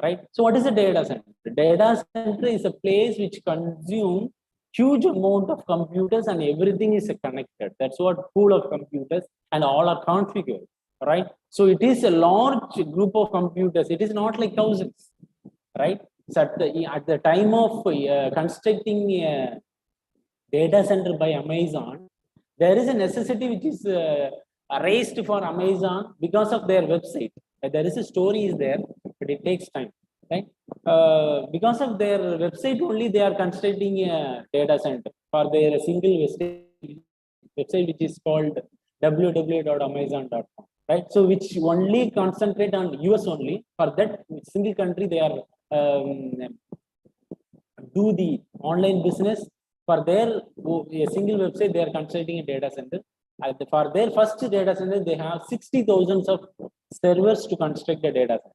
right? So what is a data center? The data center is a place which consumes huge amount of computers, and everything is connected. That's what pool of computers, and all are configured, right? So it is a large group of computers. It is not like thousands, right? So at the time of constructing a data center by Amazon, there is a necessity which is raised for Amazon because of their website. There is a story is there, but it takes time, right? Because of their website only, they are constructing a data center for their single website which is called www.amazon.com, right? So which only concentrate on US only. For that single country, they are do the online business. For their a single website, they are constructing a data center. For their first data center, they have 60,000 of servers to construct the data center.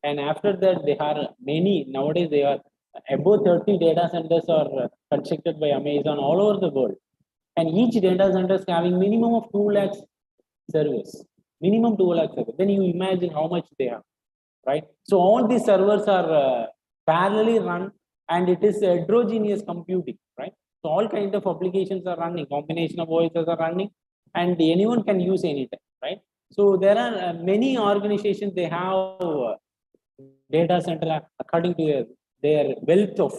And after that, they are many. Nowadays, they are above 30 data centers are constructed by Amazon all over the world. And each data center is having minimum of 2 lakhs servers. Minimum 2 lakhs servers. Then you imagine how much they have, right? So all these servers are parallelly run, and it is heterogeneous computing, right? So all kind of applications are running, combination of OSs are running, and anyone can use anytime, right? So there are many organizations, they have data center according to their wealth of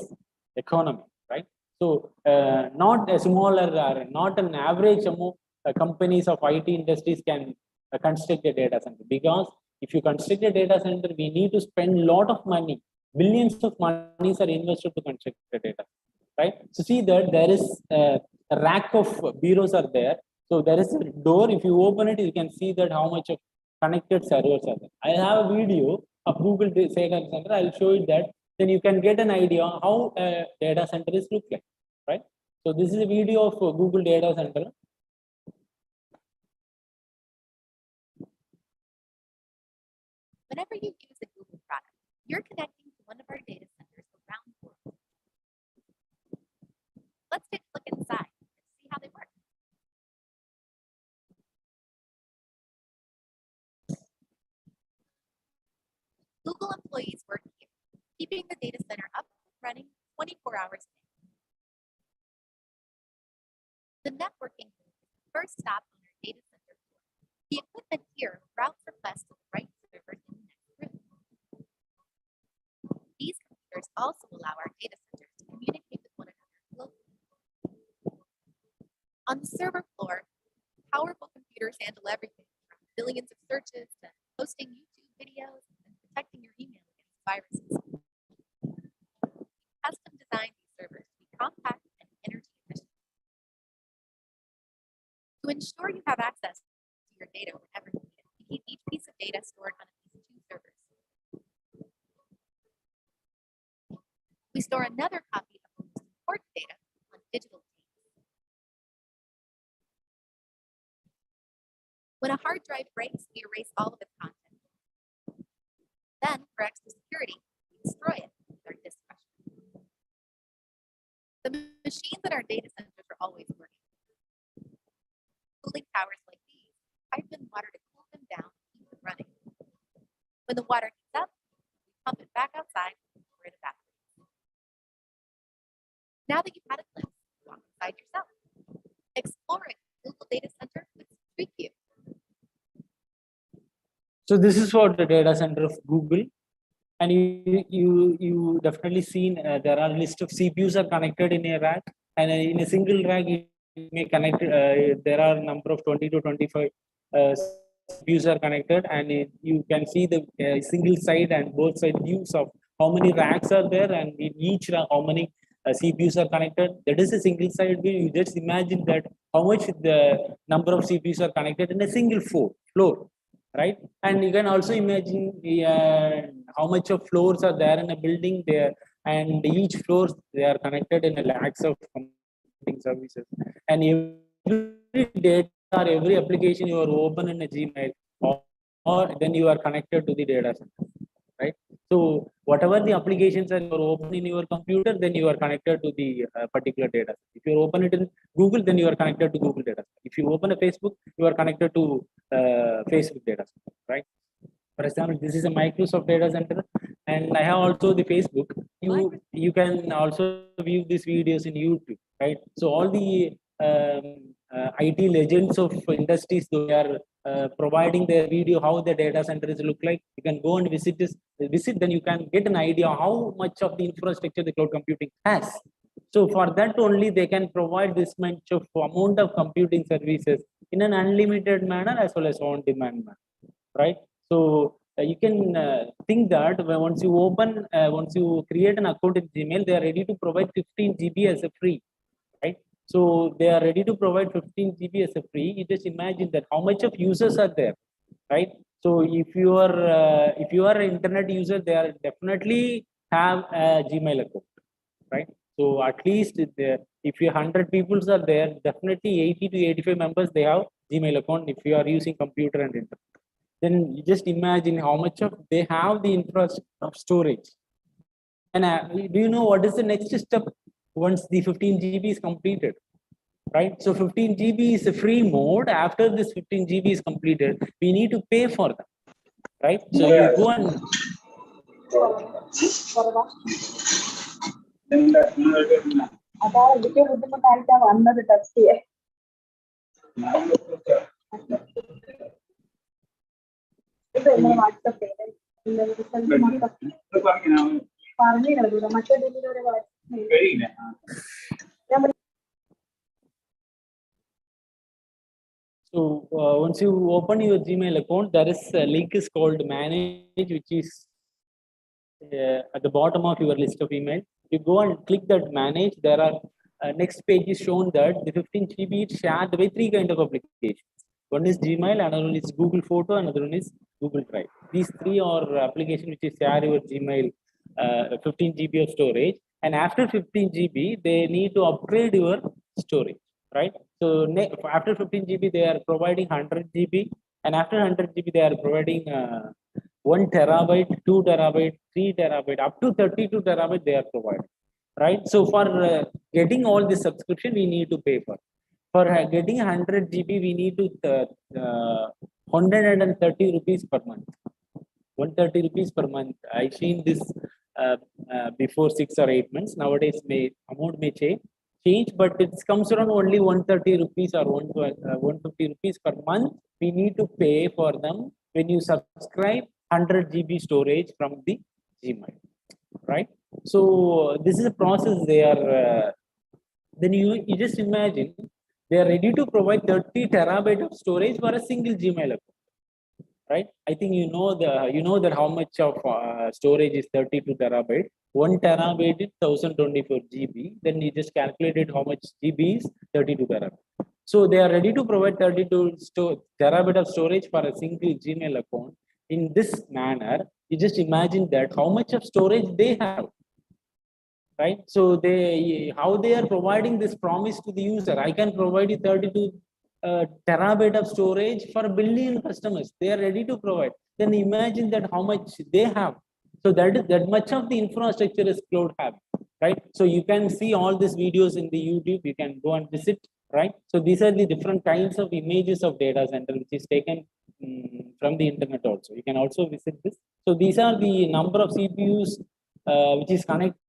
economy, right? So not a smaller or not an average amount companies of IT industries can construct a data center, because if you construct a data center, we need to spend a lot of money. Billions of monies are invested to construct the data, right? So see that there is a rack of bureaus are there. So there is a door. If you open it, you can see that how much of connected servers are there. I have a video of Google Data Center. I'll show you that. Then you can get an idea how a data center is look like, right? So this is a video of Google Data Center. Whenever you use a Google product, you're connecting to one of our data centers around the world. Let's take a look inside and see how they work. Google employees work here, keeping the data center up and running 24 hours a day. The networking room is the first stop on our data center floor. The equipment here routes requests to the right server in the next room. These computers also allow our data centers to communicate with one another globally. On the server floor, powerful computers handle everything from billions of searches to hosting YouTube videos and protecting your email against viruses. Custom designed these servers to be compact and energy efficient. To ensure you have access to your data whenever you need it, we keep each piece of data stored on at least 2 servers. We store another copy of the most important data on digital tapes. When a hard drive breaks, we erase all of its content. Then, for extra security, we destroy it with our disk crusher. The machines in our data centers are always working. Cooling towers like these pipe in water to cool them down and keep them running. When the water heats up, we pump it back outside before it evaporates. Now that you've had a glimpse, walk inside yourself. Explore a Google data center with Street View. So this is for the data center of Google, and you definitely seen there are a list of CPUs are connected in a rack, and in a single rack you may connect. There are a number of 20 to 25 CPUs are connected, and you can see the single side and both side views of how many racks are there, and in each rack how many CPUs are connected. That is a single side view. You just imagine that how much the number of CPUs are connected in a single floor. Right, and you can also imagine how much of floors are there in a building there, and each floors they are connected in a lakhs of computing services, and every data or every application you are open in a Gmail, or then you are connected to the data center, right? So whatever the applications are you are open in your computer, then you are connected to the particular data. If you open it in Google, then you are connected to Google data. If you open a Facebook, you are connected to Facebook data, right? For example, this is a Microsoft data center, and I have also the Facebook. You can also view these videos in YouTube, right? So all the IT legends of industries, they are providing their video how the data centers look like. You can go and visit, then you can get an idea how much of the infrastructure the cloud computing has. So for that only they can provide this much of amount of computing services in an unlimited manner as well as on demand manner, right? So you can think that once you create an account in Gmail, they are ready to provide 15 GB as a free, right? So they are ready to provide 15 GB as a free. You just imagine that how much of users are there, right? So if you are an internet user, they are definitely have a Gmail account, right? So at least if you 100 people are there, definitely 80 to 85 members they have Gmail account if you are using computer and internet. Then you just imagine how much of they have the infrastructure of storage. And do you know what is the next step once the 15 GB is completed? Right, so 15 GB is a free mode. After this 15 GB is completed, we need to pay for that, right? So you go and അതാണ് എനിക്ക് ബുദ്ധിമുട്ടായിട്ടാ വന്നത് test ചെയ്യാൻ. ഇത് എങ്ങനെ WhatsApp ചെയ്ത് പറഞ്ഞു തരൂല മറ്റേ രീതിയിലൂടെ So once you open your Gmail account, there is a link is called manage, which is at the bottom of your list of email. You go and click that manage. There are next page is shown that the 15 GB is shared by 3 kind of applications. One is Gmail, another one is Google Photo, another one is Google Drive. These 3 are applications which is share your Gmail 15 GB of storage, and after 15 GB they need to upgrade your storage, right? So after 15 GB they are providing 100 GB, and after 100 GB they are providing 1 terabyte, 2 terabyte, 3 terabyte, up to 32 terabyte they are providing, right? So for getting all this subscription, we need to pay for. For getting 100 GB, we need to 130 rupees per month. 130 rupees per month. I've seen this before 6 or 8 months. Nowadays, amount may change, but it comes around only 130 rupees or 150 rupees per month. We need to pay for them when you subscribe 100 GB storage from the Gmail, right? So this is a process they are. Then you just imagine they are ready to provide 30 terabyte of storage for a single Gmail account, right? I think you know that how much of storage is 32 terabyte. 1 terabyte is 1024 GB. Then you just calculated how much GB is 32 terabyte. So they are ready to provide 32 terabyte of storage for a single Gmail account. In this manner, you just imagine that how much of storage they have, right? So how they are providing this promise to the user. I can provide you 32 terabyte of storage for a billion customers. They are ready to provide. Then imagine that how much they have. So that much of the infrastructure is cloud having, right? So you can see all these videos in the YouTube. You can go and visit, right? So these are the different kinds of images of data center which is taken from the internet also. You can also visit this. So these are the number of CPUs which is connected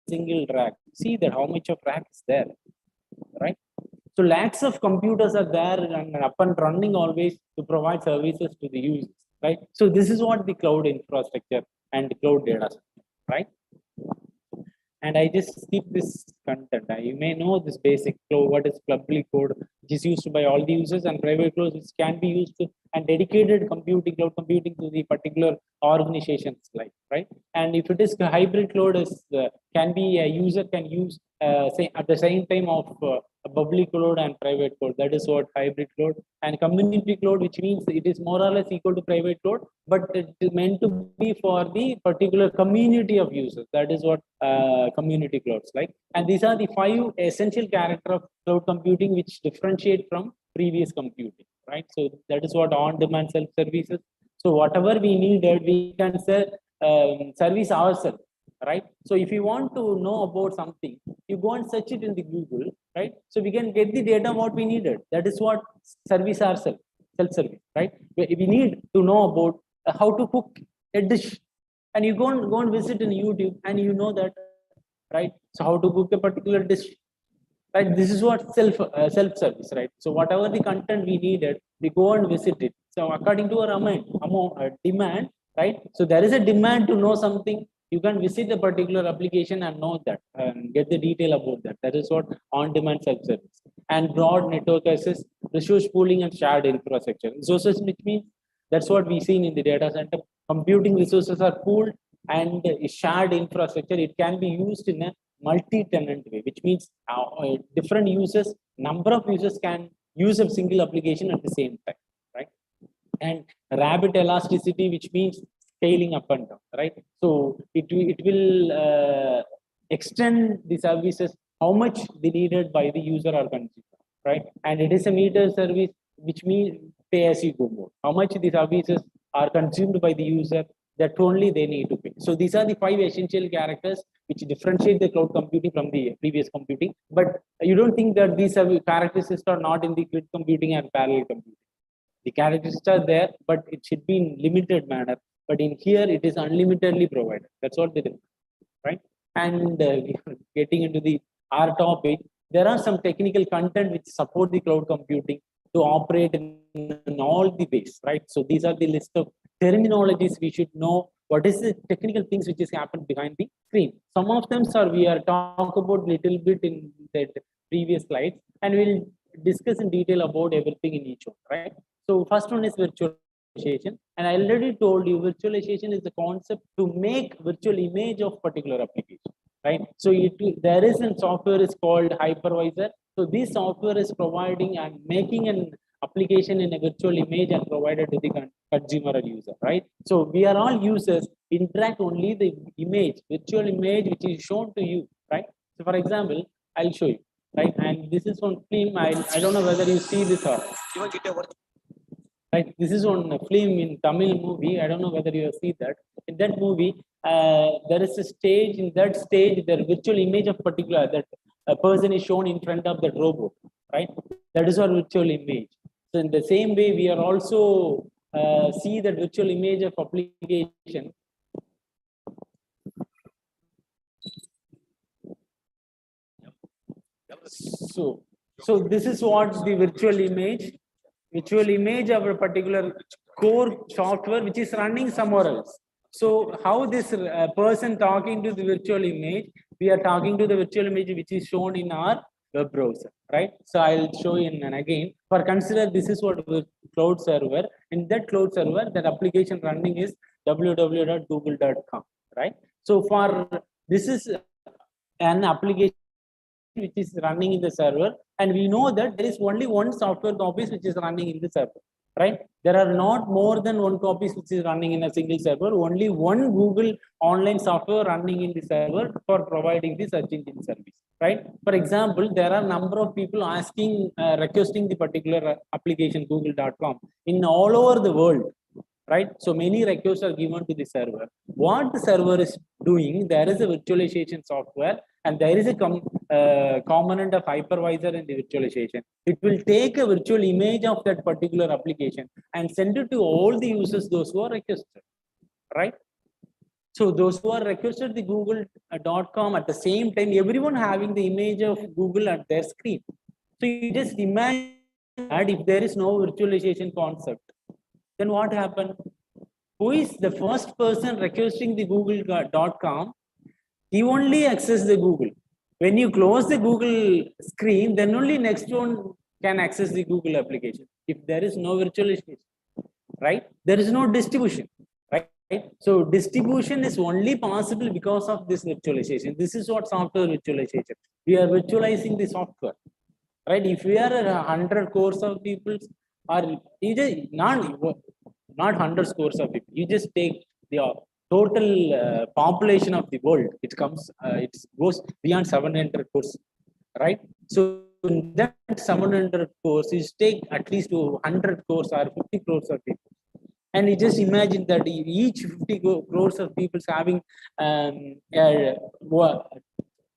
single rack. See that how much of rack is there, right? So lakhs of computers are there and up and running always to provide services to the users, right? So this is what the cloud infrastructure and cloud data center, right? And I just skip this content. You may know this basic cloud, what is public code, which is used by all the users, and private cloud, which can be used to, and dedicated computing, cloud computing to the particular organizations, like, right? And if it is hybrid cloud, is can be a user can use say at the same time of a public cloud and private cloud. That is what hybrid cloud. And community cloud, which means it is more or less equal to private cloud, but it is meant to be for the particular community of users. That is what community clouds like. And these are the 5 essential character of cloud computing which differentiate from previous computing, right? So that is what on-demand self-services. So whatever we needed, we can service ourselves, right? So if you want to know about something, you go and search it in the Google, right? So we can get the data what we needed. That is what service ourselves, self-service, right? We need to know about how to cook a dish, and you go and visit in YouTube, and you know that, right? So how to cook a particular dish, right? This is what self-service, right? So whatever the content we needed, we go and visit it. So according to our demand, right? So there is a demand to know something. You can visit a particular application and know that and get the detail about that. That is what on-demand self-service. And broad network access, resource pooling, and shared infrastructure. Resources, which means that's what we see in the data center. Computing resources are pooled and shared infrastructure. It can be used in a multi-tenant way, which means different users, number of users can use a single application at the same time, right? And rapid elasticity, which means scaling up and down, right? So it will extend the services how much they needed by the user or consumer, right? And it is a meter service, which means pay as you go mode. How much the services are consumed by the user, that only they need to pay. So these are the 5 essential characters which differentiate the cloud computing from the previous computing. But you don't think that these characteristics are not in the grid computing and parallel computing. The characteristics are there, but it should be in limited manner. But in here, it is unlimitedly provided. That's what they do, right? And getting into our topic, there are some technical content which support the cloud computing to operate in all the ways, right? So these are the list of terminologies we should know. What is the technical things which is happened behind the screen? Some of them, sir, we are talk about little bit in the previous slides, and we'll discuss in detail about everything in each one, right? So first one is virtualization, and I already told you virtualization is the concept to make virtual image of particular application, right? So there is a software is called hypervisor. So this software is providing and making an application in a virtual image and provided to the consumer or user, right? So we are all users, interact only the image, virtual image which is shown to you, right? So for example, I'll show you, right? And this is on film. I don't know whether you see this or right? This is on a film in Tamil movie. I don't know whether you have seen that. In that movie, there is a stage. In that stage, the virtual image of particular that a person is shown in front of that robot, right? That is our virtual image. So in the same way, we are also see that virtual image of application. So this is what the virtual image of a particular core software which is running somewhere else. So how this person talking to the virtual image, we are talking to the virtual image which is shown in our web browser, right? So I'll show you and again, for consider this is what the cloud server. In that cloud server, that application running is www.google.com, right? So for this is an application which is running in the server, and we know that there is only one software copies which is running in the server, right? There are not more than one copies which is running in a single server. Only one Google online software running in the server for providing the search engine service, right? For example, there are number of people asking, requesting the particular application google.com in all over the world, right? So many requests are given to the server. What the server is doing, there is a virtualization software and there is a component of hypervisor in the virtualization. It will take a virtual image of that particular application and send it to all the users, those who are requested, right? So those who are requested the google.com at the same time, everyone having the image of Google at their screen. So you just imagine that if there is no virtualization concept, then what happened? Who is the first person requesting the google.com? He only access the Google. When you close the Google screen, then only next one can access the Google application. If there is no virtualization, right? There is no distribution, right? So distribution is only possible because of this virtualization. This is what software virtualization. We are virtualizing the software, right? If we are 100 crores of people, or either not hundreds crores of people, you just take the total population of the world. It comes, it goes beyond 700 crores, right? So in that 700 crores, you take at least to 100 crores or 50 crores of people. And you just imagine that each 50 crores of people having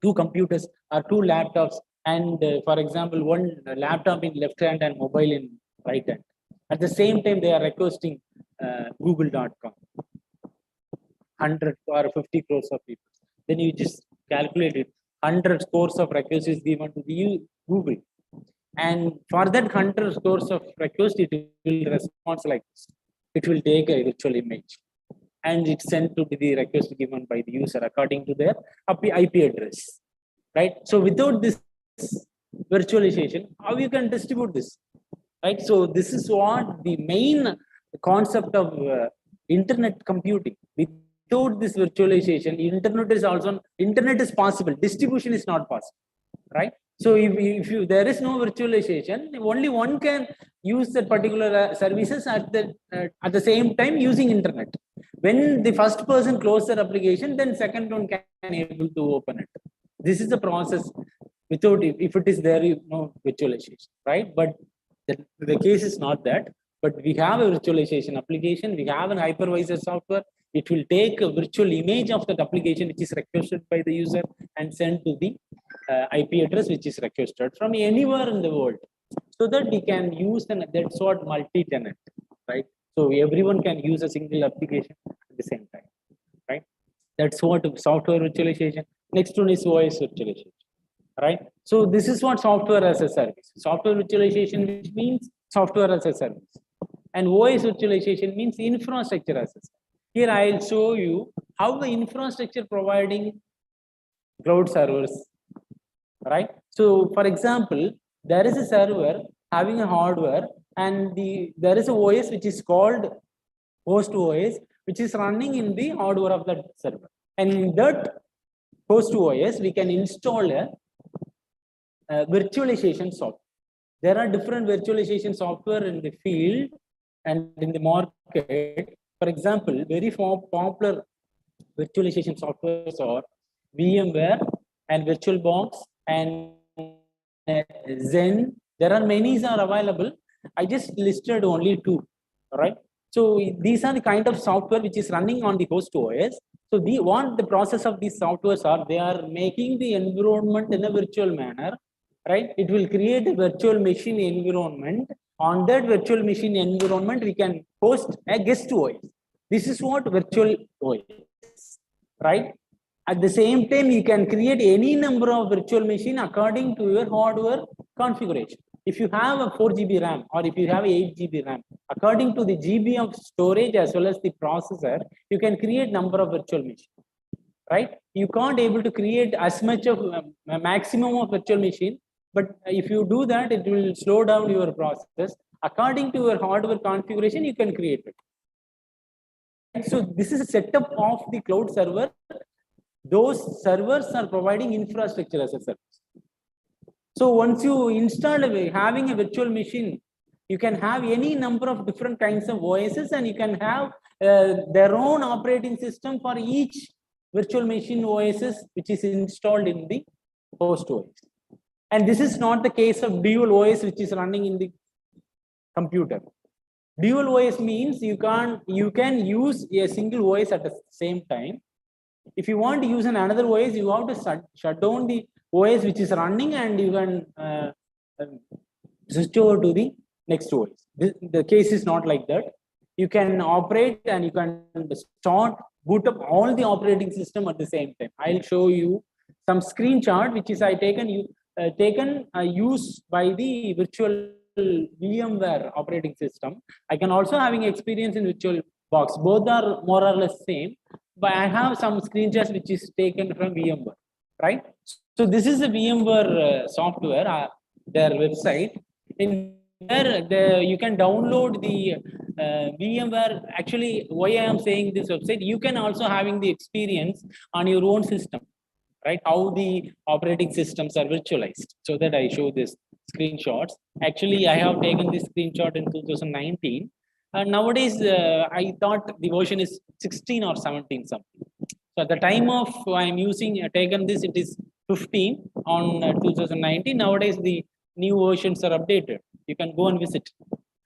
two computers or two laptops, and for example, one laptop in left hand and mobile in right hand. At the same time, they are requesting google.com. 100 or 50 crores of people. Then you just calculate it. 100 scores of requests is given to the Google. And for that 100 scores of request, it will respond like this. It will take a virtual image and it's sent to the request given by the user according to their IP address, right? So without this virtualization, how you can distribute this, right? So this is what the main concept of internet computing. Without this virtualization, internet is possible. Distribution is not possible, right? So if there is no virtualization, only one can use that particular services at the same time using internet. When the first person closes their application, then second one can able to open it. This is the process. Without if it is there, no virtualization, right? But the case is not that. But we have a virtualization application. We have an hypervisor software. It will take a virtual image of that application which is requested by the user and send to the IP address which is requested from anywhere in the world, so that we can use, and that's what multi-tenant, right? So everyone can use a single application at the same time, right? That's what software virtualization. Next one is OS virtualization, right? So this is what software as a service. Software virtualization, which means software as a service, and OS virtualization means infrastructure as a service. Here I'll show you how the infrastructure providing cloud servers, right? So for example, there is a server having a hardware, and there is a OS which is called host OS, which is running in the hardware of that server. And in that host OS, we can install a virtualization software. There are different virtualization software in the field and in the market. For example, very popular virtualization softwares are VMware and VirtualBox and Zen. There are many are available. I just listed only two. right? So these are the kind of software which is running on the host OS. So what the process of these softwares are, they are making the environment in a virtual manner, right? It will create a virtual machine environment. On that virtual machine environment, we can host a guest OS. This is what virtual OS, right? At the same time, you can create any number of virtual machine according to your hardware configuration. If you have a 4 GB RAM or if you have 8 GB RAM, according to the GB of storage as well as the processor, you can create number of virtual machines, right? You can't able to create as much of a maximum of virtual machine, but if you do that, it will slow down your process. According to your hardware configuration, you can create it. So this is a setup of the cloud server. Those servers are providing infrastructure as a service. So once you install having a virtual machine, you can have any number of different kinds of OSs, and you can have their own operating system for each virtual machine OSs which is installed in the host OS. And this is not the case of dual OS which is running in the computer. Dual OS means you can use a single OS at the same time. If you want to use another OS, you have to shut down the OS which is running, and you can switch over to the next OS. The case is not like that. You can operate and you can boot up all the operating system at the same time. I'll show you some screenshot which is used by the virtual VMware operating system. I can also having experience in virtual box. Both are more or less same, but I have some screenshots which is taken from VMware, right? So this is the VMware software, their website. In there, you can download the VMware. Actually, why I am saying this website, you can also having the experience on your own system, right? How the operating systems are virtualized. So that I show this screenshots. Actually, I have taken this screenshot in 2019. Nowadays, I thought the version is 16 or 17 something. So at the time of I'm using taken this, it is 15 on 2019. Nowadays, the new versions are updated. You can go and visit,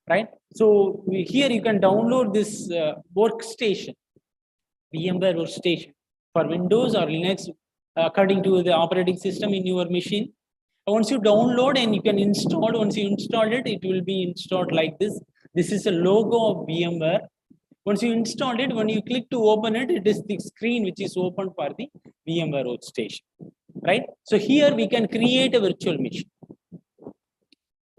right? So here you can download this workstation, VMware workstation for Windows or Linux, according to the operating system in your machine. Once you download and you can install, once you install it, it will be installed like this. This is a logo of VMware. Once you install it, when you click to open it, it is the screen which is open for the VMware workstation, right? So here we can create a virtual machine,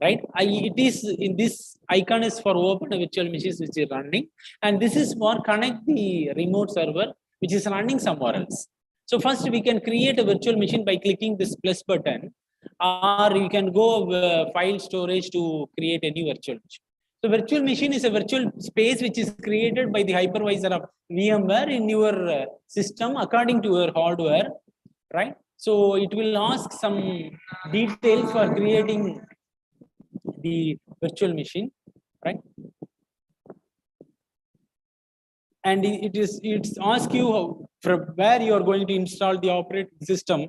right? It is in this icon is for open virtual machines which is running, and this is for connect the remote server which is running somewhere else. So first we can create a virtual machine by clicking this plus button, or you can go file storage to create a new virtual machine. So virtual machine is a virtual space which is created by the hypervisor of VMware in your system according to your hardware, right? So it will ask some details for creating the virtual machine, right? And it's ask you from where you are going to install the operating system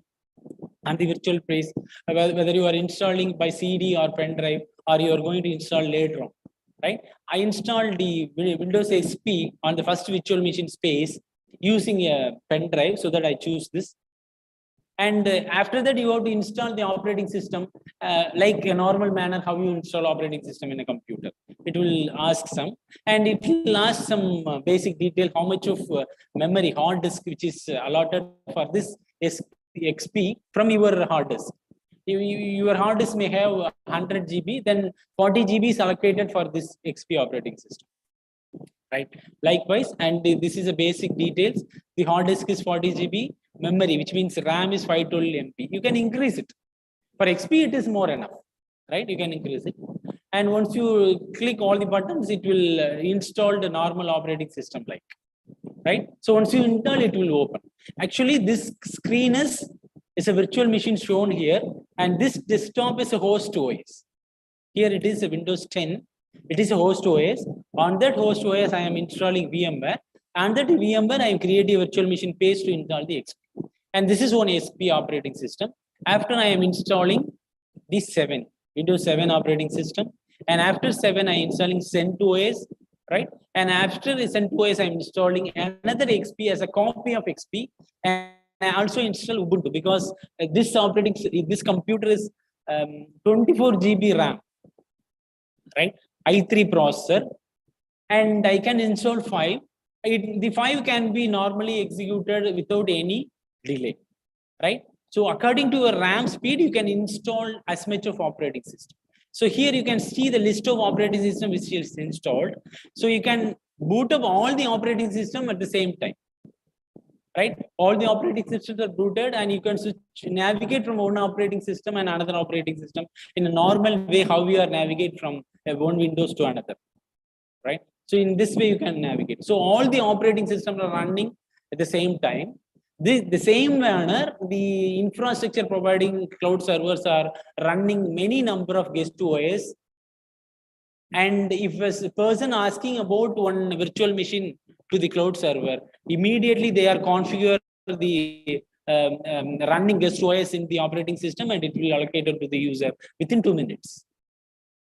and the virtual place, whether you are installing by CD or pen drive, or you are going to install later on, right? I installed the Windows XP on the first virtual machine space using a pen drive, so that I choose this. And after that, you have to install the operating system like a normal manner, how you install operating system in a computer. It will ask some, and it will ask some basic detail, how much of memory, hard disk, which is allotted for this XP from your hard disk. Your hard disk may have 100 GB, then 40 GB is allocated for this XP operating system, right? Likewise, and this is a basic details. The hard disk is 40 GB, memory, which means RAM is 512 MB. You can increase it. For XP, it is more enough, right? You can increase it. And once you click all the buttons, it will install the normal operating system like, right? So once you install, it will open. Actually, this screen is a virtual machine shown here, and this desktop is a host OS. Here it is a Windows 10. It is a host OS. On that host OS, I am installing VMware. And that VMware, I am creating a virtual machine page to install the XP. And this is one XP operating system. After I am installing the 7, Windows 7 operating system. And after 7, I am installing CentOS, right? And after CentOS, I'm installing another XP as a copy of XP, and I also install Ubuntu because this computer is 24 GB RAM, right? i3 processor, and I can install 5. The 5 can be normally executed without any delay, right? So according to your RAM speed, you can install as much of operating system. So here you can see the list of operating system which is installed. So you can boot up all the operating system at the same time, right? All the operating systems are booted, and you can navigate from one operating system and another operating system in a normal way, how we are navigate from one Windows to another, right? So in this way you can navigate. So all the operating systems are running at the same time. The same manner, the infrastructure providing cloud servers are running many number of guest OS. And if a person asking about one virtual machine to the cloud server, immediately they are configure the running guest OS in the operating system, and it will allocated to the user within 2 minutes.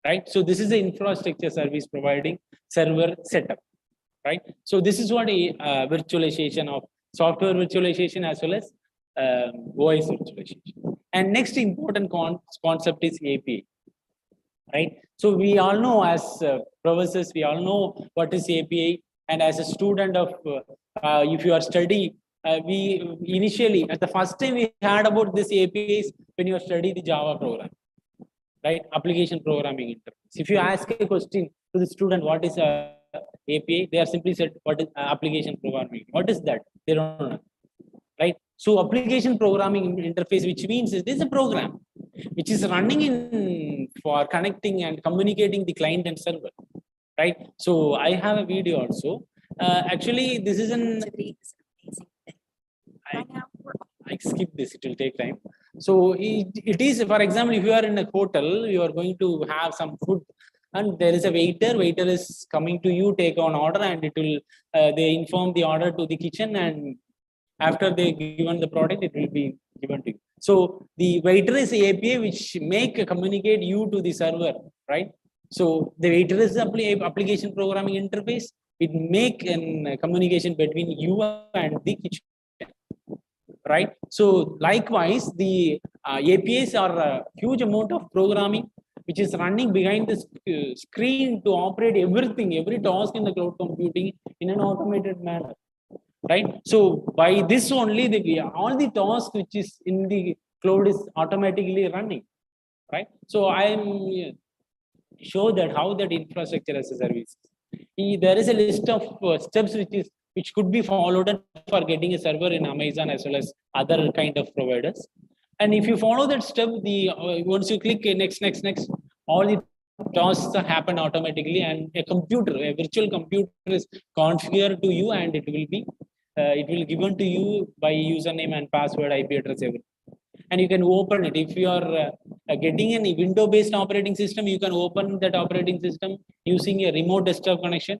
Right? So this is the infrastructure service providing server setup, right? So this is what a virtualization of software virtualization as well as OS virtualization. And next important concept is API, right? So we all know as professors, we all know what is API, and as a student of, if you are study, we initially at the first time we heard about this APIs when you study the Java program, right? Application programming interface. If you ask a question to the student, what is API? They are simply said, what is application programming? What is that? They don't know, right? So application programming interface, which means it is a program which is running in for connecting and communicating the client and server, right? So I have a video also. Actually, this is an I skip this, it will take time. So it is, for example, if you are in a hotel, you are going to have some food, and there is a waiter is coming to you, take on order, and it will, they inform the order to the kitchen, and after they given the product, it will be given to you. So the waiter is API which communicate you to the server, right? So the waiter is application programming interface. It make a communication between you and the kitchen, right? So likewise, the APIs are a huge amount of programming which is running behind the screen to operate everything, every task in the cloud computing in an automated manner, right? So by this only, all the tasks which is in the cloud is automatically running, right? So I am show that how that infrastructure as a service. There is a list of steps which could be followed for getting a server in Amazon as well as other kind of providers. And if you follow that step, once you click next, all the tasks happen automatically, and a virtual computer is configured to you, and it will given to you by username and password, IP address, everything. And you can open it. If you are getting a window-based operating system, you can open that operating system using a remote desktop connection.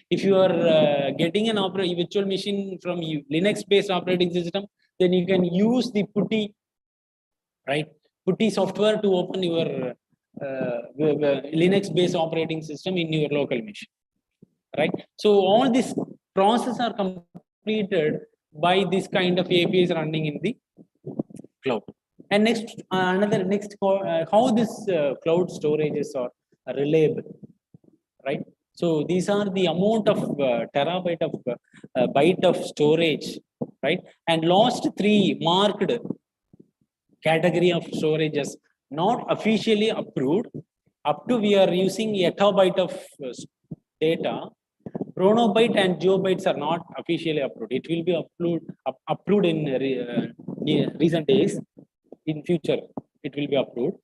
If you are getting an virtual machine from Linux-based operating system, then you can use the PuTTY, right? PuTTY software to open your Linux-based operating system in your local machine, right? So all this process are completed by this kind of APIs running in the cloud. And next, how this cloud storages are reliable, right? So these are the amount of terabyte of byte of storage, right? And last 3 marked category of storage is not officially approved. Up to we are using exabyte of data. Chronobyte and geobytes are not officially approved. It will be approved in recent days. In future, it will be approved.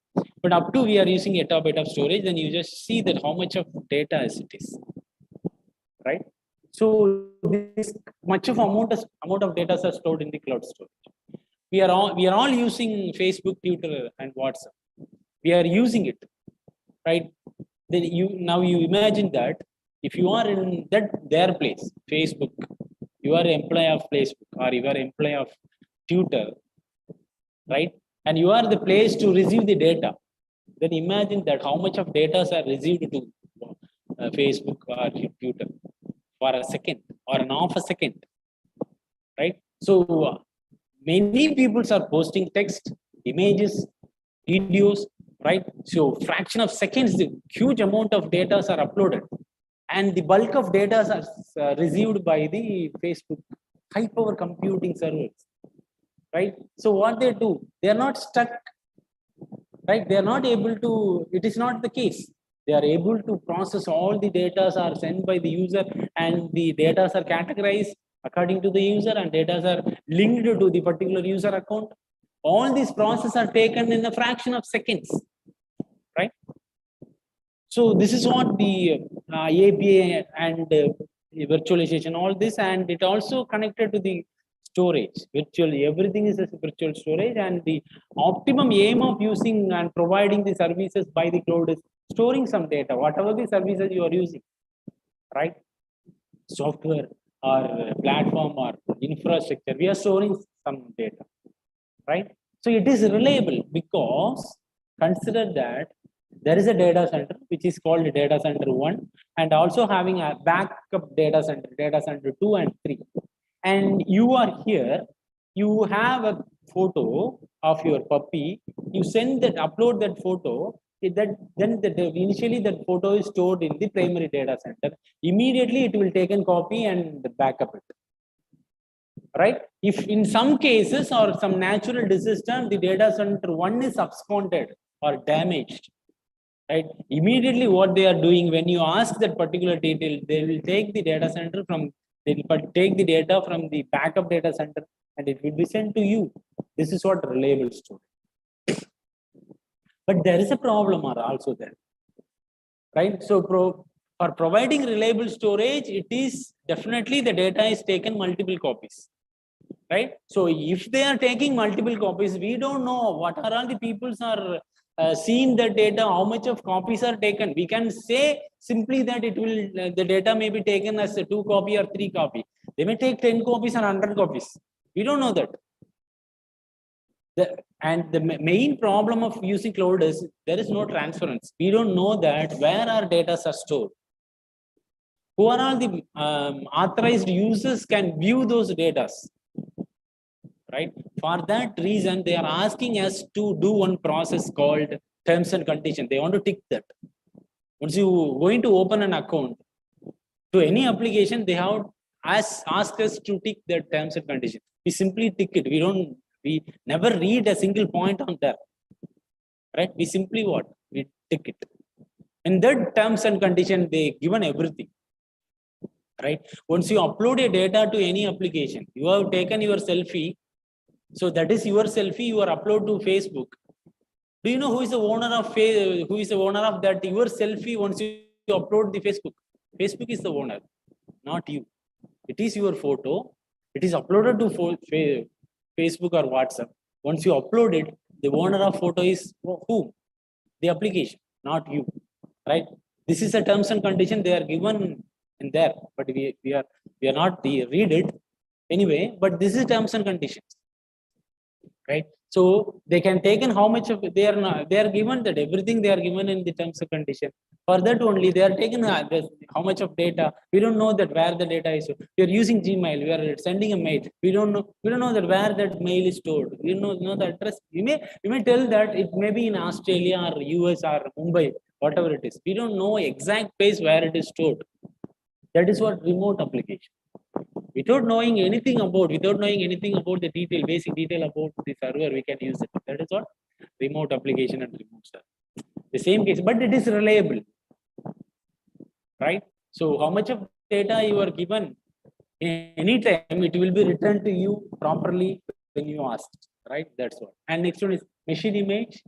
But up to we are using exabyte of storage, then you just see that how much of data as it is, right? So this much of amount of data are stored in the cloud storage. We are all using Facebook, Twitter, and WhatsApp. We are using it, right? Then you imagine that if you are in their place, Facebook, you are an employee of Facebook, or you are an employee of Twitter, right? And you are the place to receive the data. Then imagine that how much of data are received to Facebook or Twitter for a second or an half a second, right? So many people are posting text, images, videos, right? So fraction of seconds, the huge amount of data are uploaded, and the bulk of data are received by the Facebook high power computing servers, right? So what they do, they are not stuck, right? They are not able to, it is not the case. They are able to process all the data are sent by the user, and the data are categorized according to the user, and data are linked to the particular user account. All these processes are taken in a fraction of seconds, right? So this is what the API and virtualization, all this, and it also connected to the storage. Virtually everything is a virtual storage, and the optimum aim of using and providing the services by the cloud is storing some data, whatever the services you are using, right? Software or platform or infrastructure, we are storing some data, right? So it is reliable because consider that there is a data center which is called data center 1, and also having a backup data center 2 and 3. And you are here, you have a photo of your puppy, you send that, upload that photo, initially that photo is stored in the primary data center. Immediately it will take a copy and backup it, right? If in some cases or some natural disaster, the data center 1 is absconded or damaged, right? Immediately what they are doing, when you ask that particular detail, they will take the data center from, they will take the data from the backup data center, and it will be sent to you. This is what reliable storage. But there is a problem also there, right? So for providing reliable storage, it is definitely the data is taken multiple copies, right? So if they are taking multiple copies, we don't know what are all the peoples are seeing the data, how much of copies are taken. We can say simply that it will, the data may be taken as a 2 copy or 3 copy. They may take 10 copies or 100 copies. We don't know that. And the main problem of using cloud is there is no transference. We don't know that where our data are stored. Who are all the authorized users can view those data, right? For that reason, they are asking us to do one process called terms and conditions. They want to tick that. Once you going to open an account to any application, they have asked us to tick their terms and conditions. We simply tick it. We never read a single point on that, right? We simply what? We tick it. In that terms and condition, they given everything, right? Once you upload your data to any application, you have taken your selfie. So that is your selfie, you are upload to Facebook. Do you know who is the owner of that your selfie? Once you upload the Facebook, Facebook is the owner, not you. It is your photo. It is uploaded to Facebook or WhatsApp. Once you upload it, the owner of photo is who? The application, not you, right? This is a terms and condition they are given in there, but we are not read it anyway. But this is terms and conditions, right? So they can take in how much of they are given that everything they are given in the terms and condition. For that only they are taken how much of data. We don't know that where the data is. We are using Gmail. We are sending a mail. We don't know that where that mail is stored. We don't know the address. We may tell that it may be in Australia or US or Mumbai, whatever it is. We don't know exact place where it is stored. That is what remote application. Without knowing anything about the detail, basic detail about the server, we can use it. That is what remote application and remote server. The same case, but it is reliable, right? So how much of data you are given, anytime it will be returned to you properly when you ask, right? That's what. And next one is machine image.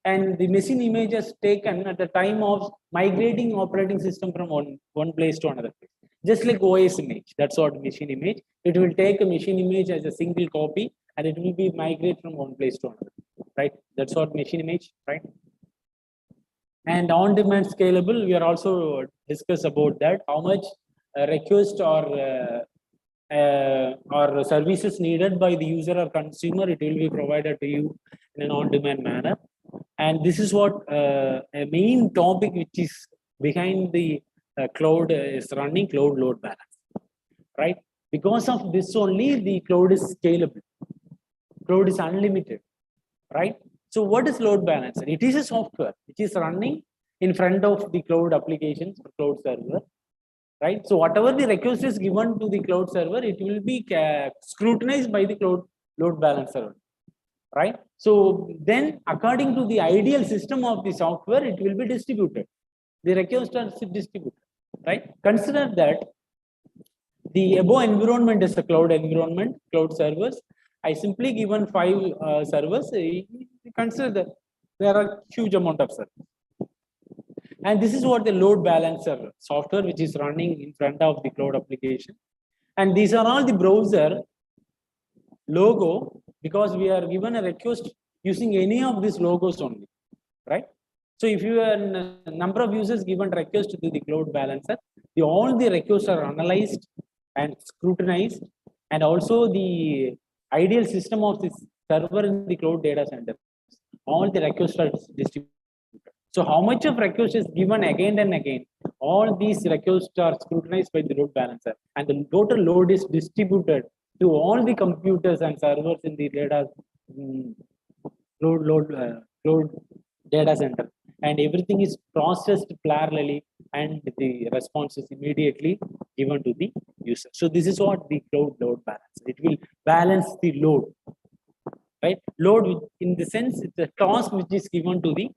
And the machine image is taken at the time of migrating operating system from one place to another place. Just like OS image, that's what machine image. It will take a machine image as a single copy and it will be migrate from one place to another, right? That's what machine image, right? And on-demand scalable, we are also discuss about that, how much request or services needed by the user or consumer, it will be provided to you in an on-demand manner. And this is what a main topic which is behind the cloud is running cloud load balance, right? Because of this only the cloud is scalable. Cloud is unlimited, right? So what is load balancer? It is a software which is running in front of the cloud applications or cloud server, right? So whatever the request is given to the cloud server, it will be scrutinized by the cloud load balancer, right? So then according to the ideal system of the software, it will be distributed. The requests are distributed, right? Consider that the above environment is a cloud environment, cloud servers. I simply given 5 servers. Consider that there are huge amount of servers. And this is what the load balancer software which is running in front of the cloud application. And these are all the browser logo, because we are given a request using any of these logos only, right? So if you are a number of users given request to the cloud balancer, all the requests are analyzed and scrutinized, and also the ideal system of this server in the cloud data center, all the requests are distributed. So how much of request is given again and again, all these requests are scrutinized by the load balancer, and the total load is distributed to all the computers and servers in the data load data center, and everything is processed parallelly, and the response is immediately given to the user. So this is what the cloud load balance. It will balance the load, right? Load in the sense it's a task which is given to the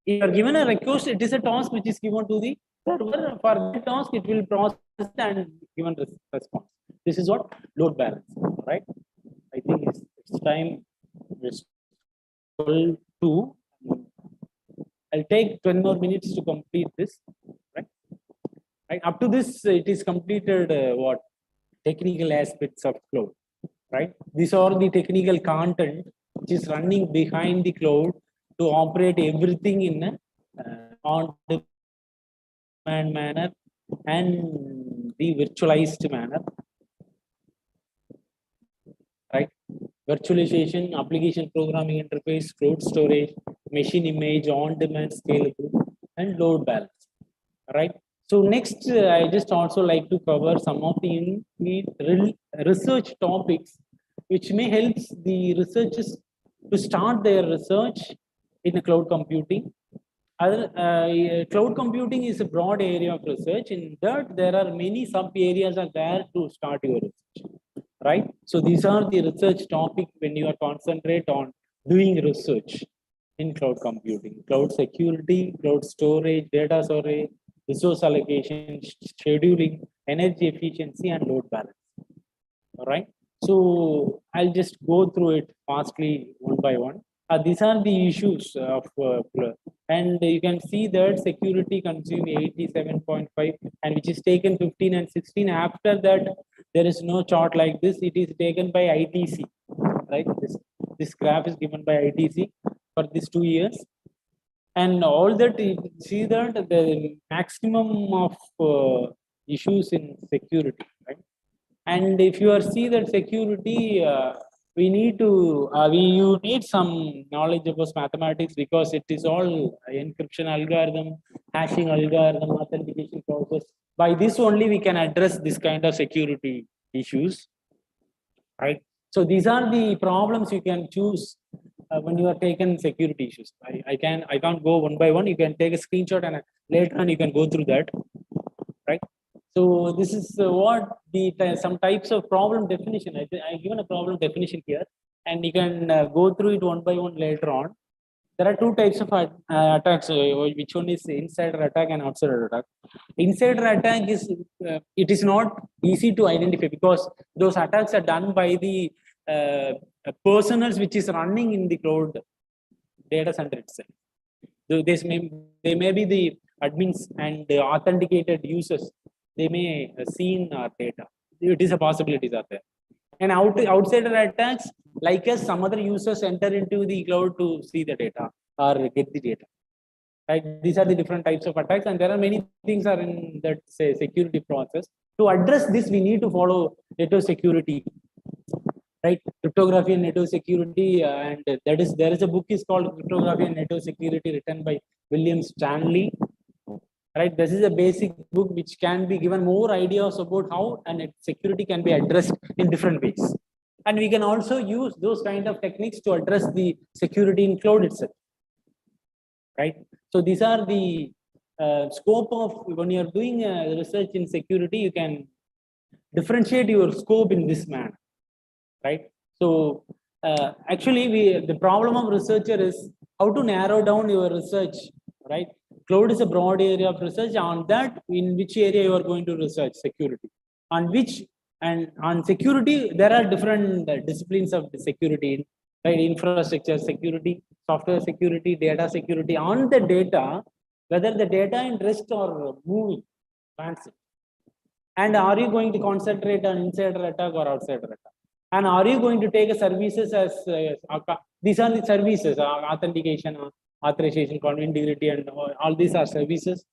if you are given a request, it is a task which is given to the server. For that task, it will process and given response. This is what load balance, right? I think it's time. It's 12:02. I'll take 10 more minutes to complete this, right? Right. Up to this, it is completed what technical aspects of cloud, right? These are the technical content which is running behind the cloud to operate everything in a on-demand manner and the virtualized manner, right? Virtualization, application programming interface, cloud storage, machine image, on-demand scalable, and load balance, right? So next, I just also like to cover some of the research topics which may help the researchers to start their research in the cloud computing. Cloud computing is a broad area of research. In that, there are many sub areas are there to start your research, right? So these are the research topics when you are concentrate on doing research in cloud computing: cloud security, cloud storage, data storage, resource allocation, scheduling, energy efficiency, and load balance. All right. So I'll just go through it fastly one by one. These are the issues of and you can see that security consume 87.5, and which is taken 15 and 16. After that, there is no chart like this. It is taken by ITC, right? This graph is given by ITC for these 2 years. And all that, you see that the maximum of issues in security, right? And if you are see that security, we need to you need some knowledge about mathematics, because it is all encryption algorithm, hashing algorithm, authentication process. By this only we can address this kind of security issues, right? So these are the problems you can choose when you are taking security issues. I can't go one by one. You can take a screenshot and later on you can go through that, right? So this is what the some types of problem definition. I given a problem definition here, and you can go through it one by one later on. There are 2 types of attacks. Which one is insider attack and outsider attack? Insider attack is it is not easy to identify, because those attacks are done by the personals which is running in the cloud data center itself. So they may be the admins and the authenticated users. They may see our data. It is a possibilities are there. And outsider attacks, like as some other users enter into the cloud to see the data or get the data. Right? These are the different types of attacks, and there are many things are in that say security process. To address this, we need to follow network security, right? Cryptography and network security, and there is a book is called Cryptography and Network Security, written by William Stanley. right? This is a basic book which can be given more ideas about how and security can be addressed in different ways. And we can also use those kind of techniques to address the security in cloud itself, right? So these are the scope of when you're doing research in security, you can differentiate your scope in this manner, right? So actually, the problem of researcher is how to narrow down your research, right? Cloud is a broad area of research. On that, in which area you are going to research security, on which and on security, there are different disciplines of the security, right? Infrastructure security, software security, data security. On the data, whether the data in rest or moving, transit, and are you going to concentrate on insider attack or outsider attack? And are you going to take a services as these are the services, authentication, authorization, integrity, and all these are services.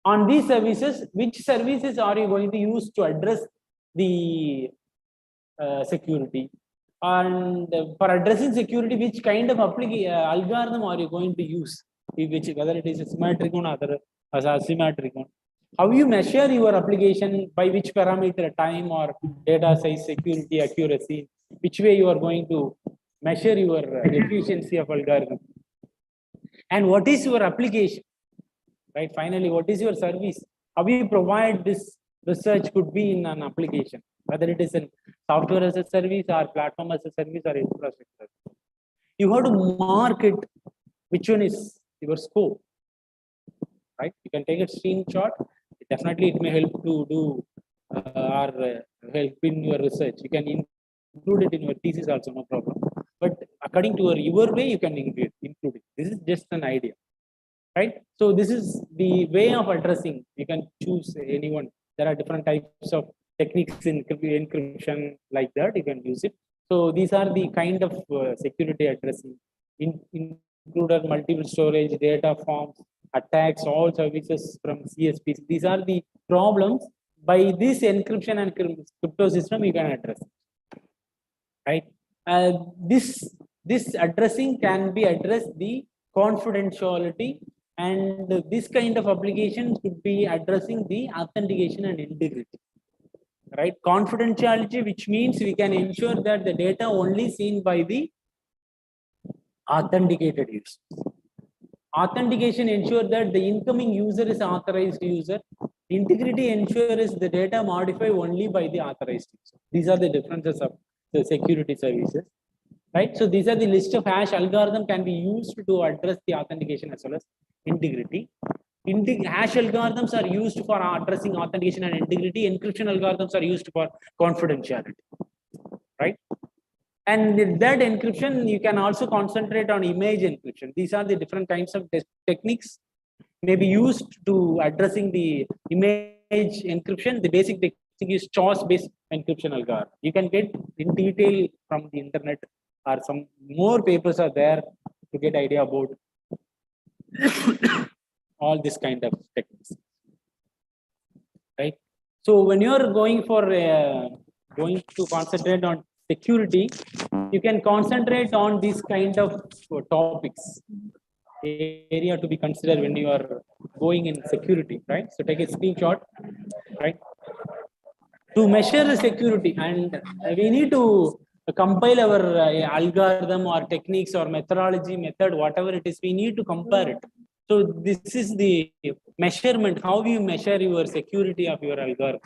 On these services, which services are you going to use to address the security? And for addressing security, which kind of algorithm are you going to use? Which, whether it is symmetric or other as asymmetric one. How you measure your application, by which parameter, time or data size, security, accuracy, which way you are going to measure your efficiency of algorithm. And what is your application, right? Finally, what is your service? How you provide this research could be in an application, whether it is in software as a service or platform as a service or infrastructure. You have to mark it, which one is your scope, right? You can take a screenshot. Definitely, it may help to do or help in your research. You can include it in your thesis also, no problem. But according to your way, you can include it. This is just an idea, right? So this is the way of addressing. You can choose anyone. There are different types of techniques in encryption like that. You can use it. So these are the kind of security addressing, included multiple storage, data forms, attacks, all services from CSPs. These are the problems. By this encryption and crypto system, you can address it, right? This addressing can be addressed the confidentiality, and this kind of application could be addressing the authentication and integrity, right? Confidentiality, which means we can ensure that the data only seen by the authenticated users. Authentication ensure that the incoming user is authorized user. Integrity ensures the data modified only by the authorized user. These are the differences of the security services, right? So these are the list of hash algorithm can be used to address the authentication as well as integrity. Hash algorithms are used for addressing authentication and integrity. Encryption algorithms are used for confidentiality, right? And with that encryption, you can also concentrate on image encryption. These are the different kinds of techniques may be used to addressing the image encryption. The basic technique is choice-based encryption algorithm. You can get in detail from the internet, or some more papers are there to get idea about all this kind of techniques, right? So when you are going to concentrate on security, you can concentrate on these kind of topics, area to be considered when you are going in security, right? So take a screenshot, right? To measure the security, and we need to compile our algorithm or techniques or method, whatever it is, we need to compare it. So this is the measurement, how you measure your security of your algorithm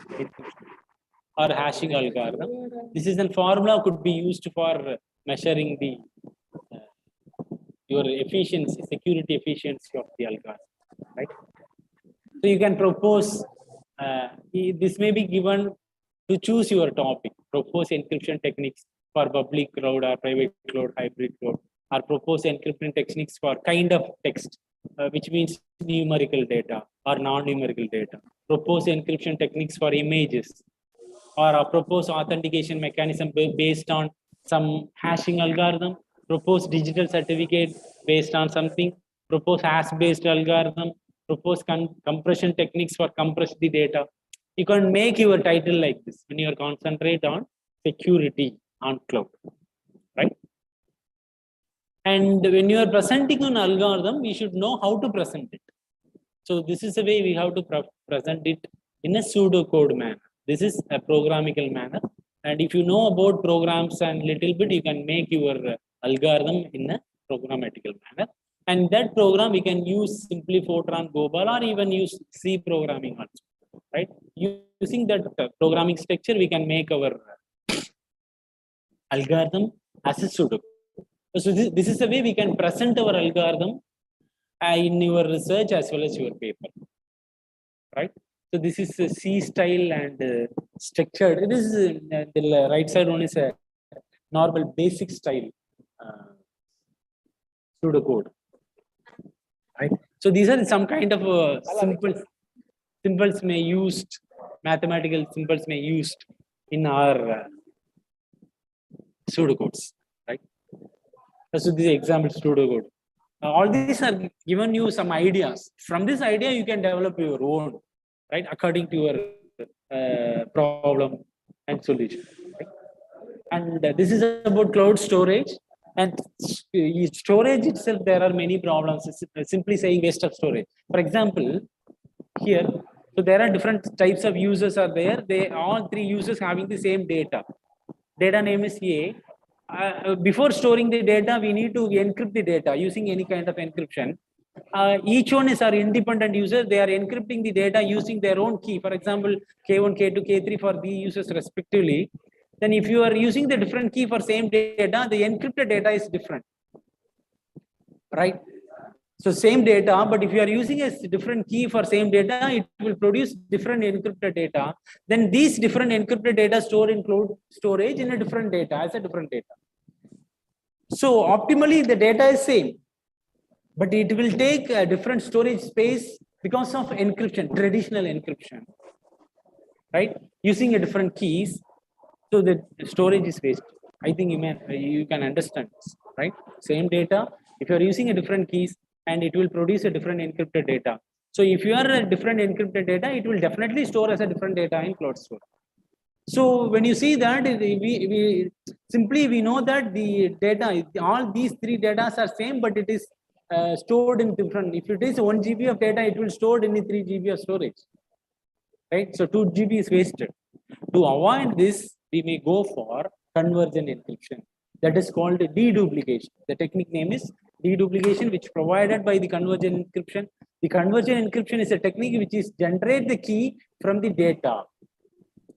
or hashing algorithm. This is a formula could be used for measuring the your efficiency, security efficiency of the algorithm, right? So you can propose, this may be given to choose your topic, propose encryption techniques for public cloud or private cloud, hybrid cloud, or propose encryption techniques for kind of text, which means numerical data or non-numerical data. Propose encryption techniques for images, or propose authentication mechanism based on some hashing algorithm. Propose digital certificate based on something. Propose hash-based algorithm. Propose compression techniques for compress the data. You can make your title like this when you concentrate on security on cloud, right? And when you are presenting an algorithm, we should know how to present it. So this is the way we have to present it in a pseudocode manner. This is a programmatical manner. And if you know about programs and little bit, you can make your algorithm in a programmatical manner. And that program we can use simply Fortran, Gobal, or even use C programming also, right? Using that programming structure, we can make our algorithm as a pseudocode. So this is the way we can present our algorithm in your research as well as your paper, right? So this is a C style and structured. This is the right side one is a normal basic style pseudocode, right? So these are some kind of symbols may used, mathematical symbols may used in our pseudocodes, right? So this is example pseudocode. All these are given you some ideas. From this idea, you can develop your own, right? According to your problem and solution. Right? And this is about cloud storage. And storage itself, there are many problems. It's simply saying waste of storage. For example, here, so there are different types of users are there. They all three users having the same data. Data name is A. Before storing the data, we need to encrypt the data using any kind of encryption. Each one is our independent user. They are encrypting the data using their own key. For example, K1, K2, K3 for the users respectively. Then if you are using the different key for same data, the encrypted data is different, right? So same data, but if you are using a different key for same data, it will produce different encrypted data. Then these different encrypted data stored in cloud storage in a different data as a different data. So optimally the data is same, but it will take a different storage space because of encryption, traditional encryption, right? Using a different keys, so the storage is wasted. I think you can understand this, right? Same data, if you are using a different keys, and it will produce a different encrypted data. So if you are a different encrypted data, it will definitely store as a different data in cloud store. So when you see that, we know that the data, all these three data are same, but it is stored in different. If it is 1 GB of data, it will stored in 3 GB of storage, right? So 2 GB is wasted. To avoid this, we may go for convergent encryption. That is called deduplication. The technique name is deduplication, which provided by the convergent encryption. The convergent encryption is a technique which is generate the key from the data.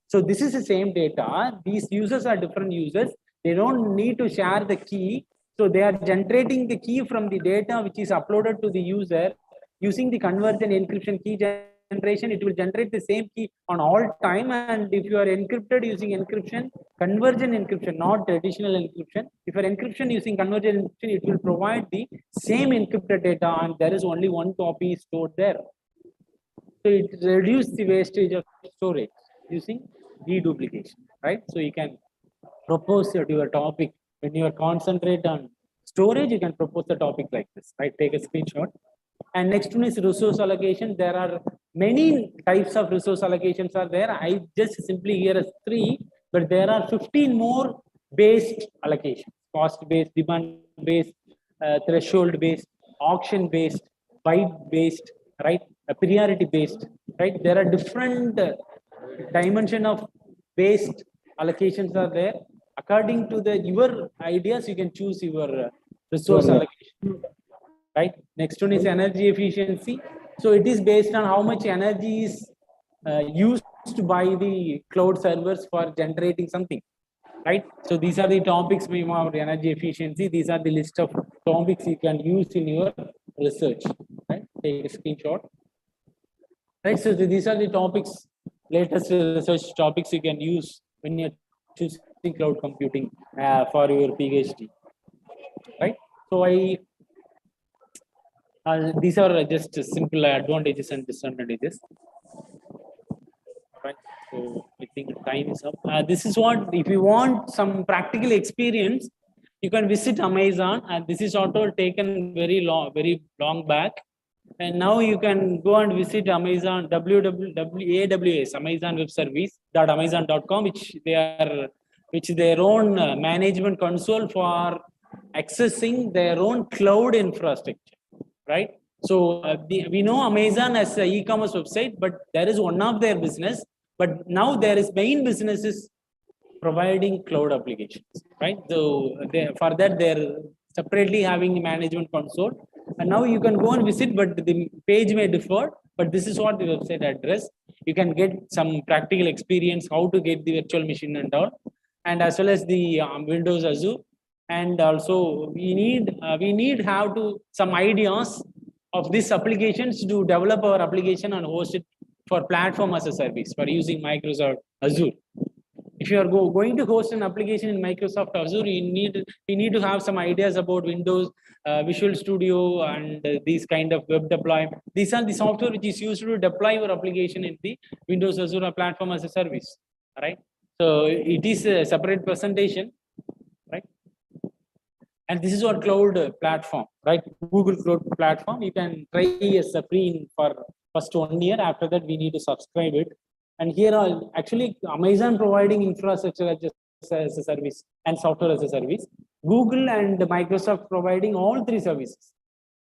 So this is the same data. These users are different users. They don't need to share the key. So they are generating the key from the data which is uploaded to the user using the convergent encryption key generation. It will generate the same key on all time. And if you are encrypted using encryption, convergent encryption, not traditional encryption. If you are encryption using convergent encryption, it will provide the same encrypted data, and there is only one copy stored there. So it reduces the wastage of storage using deduplication, right? So you can propose your topic when you are concentrate on storage. You can propose the topic like this, right? Take a screenshot. And next one is resource allocation. There are many types of resource allocations are there. I just simply here as 3, but there are 15 more based allocations: cost based, demand based, threshold based, auction based, byte based, right? Priority based, right? There are different dimension of based allocations are there. According to your ideas, you can choose your resource allocation, right? Next one is energy efficiency. So it is based on how much energy is used by the cloud servers for generating something, right? So these are the topics we have energy efficiency. These are the list of topics you can use in your research, right? Take a screenshot, right? So these are the topics, latest research topics you can use when you're choosing cloud computing for your PhD, right? So these are just simple advantages and disadvantages, right? So I think time is up. This is what, if you want some practical experience, you can visit Amazon, and this is also taken very long back. And now you can go and visit Amazon, AWS, Amazon Web Service.amazon.com, which their own management console for accessing their own cloud infrastructure, right? So we know Amazon as an e-commerce website, but there is one of their business. But now there is main business is providing cloud applications, right? So for that they're separately having the management console, and now you can go and visit, but the page may differ. But this is what the website address. You can get some practical experience how to get the virtual machine and all, and as well as the Windows Azure, and also we need have to some ideas of these applications to develop our application and host it for platform as a service for using Microsoft Azure. If you are going to host an application in Microsoft Azure, we need to have some ideas about Windows, Visual Studio, and these kind of web deployment. These are the software which is used to deploy your application in the Windows Azure platform as a service, right? So it is a separate presentation, right? And this is our cloud platform, right? Google Cloud Platform. You can try as a free for first 1 year. After that, we need to subscribe it. And here are actually Amazon providing infrastructure as a service and software as a service. Google and Microsoft providing all three services.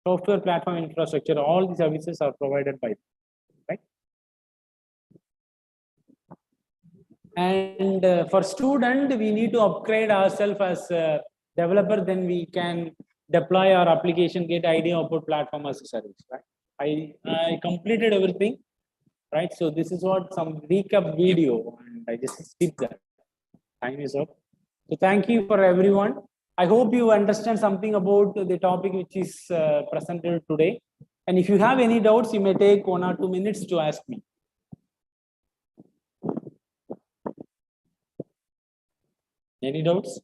Software, platform, infrastructure, all the services are provided by them, right? And for student, we need to upgrade ourselves as a developer, then we can deploy our application, get idea about platform as a service, right? I completed everything. Right, so this is what some recap video, and I just skip that. Time is up. So thank you for everyone. I hope you understand something about the topic which is presented today. And if you have any doubts, you may take 1 or 2 minutes to ask me. Any doubts?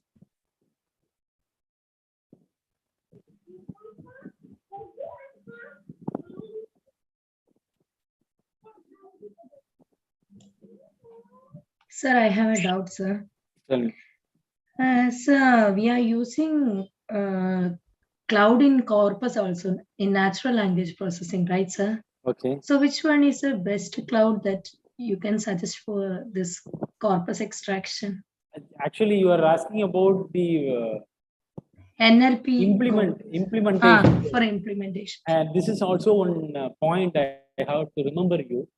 Sir, I have a doubt, sir. Tell me. Sir, we are using cloud in corpus also in natural language processing, right, sir? Okay. So which one is the best cloud that you can suggest for this corpus extraction? Actually, you are asking about the NLP implementation. for implementation. And this is also one point I have to remember you.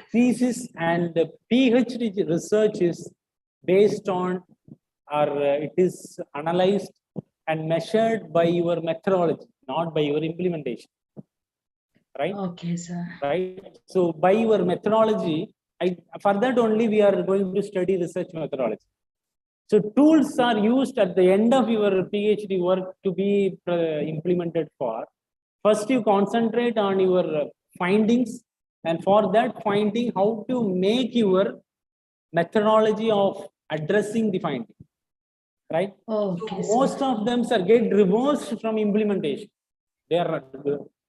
Thesis and PhD research is based on, or it is analyzed and measured by your methodology, not by your implementation, right? Okay, sir. Right. So by your methodology, for that only we are going to study research methodology. So tools are used at the end of your PhD work to be implemented for. First, you concentrate on your findings, and for that finding, how to make your methodology of addressing the finding, right? Okay, So most of them get reversed from implementation. They are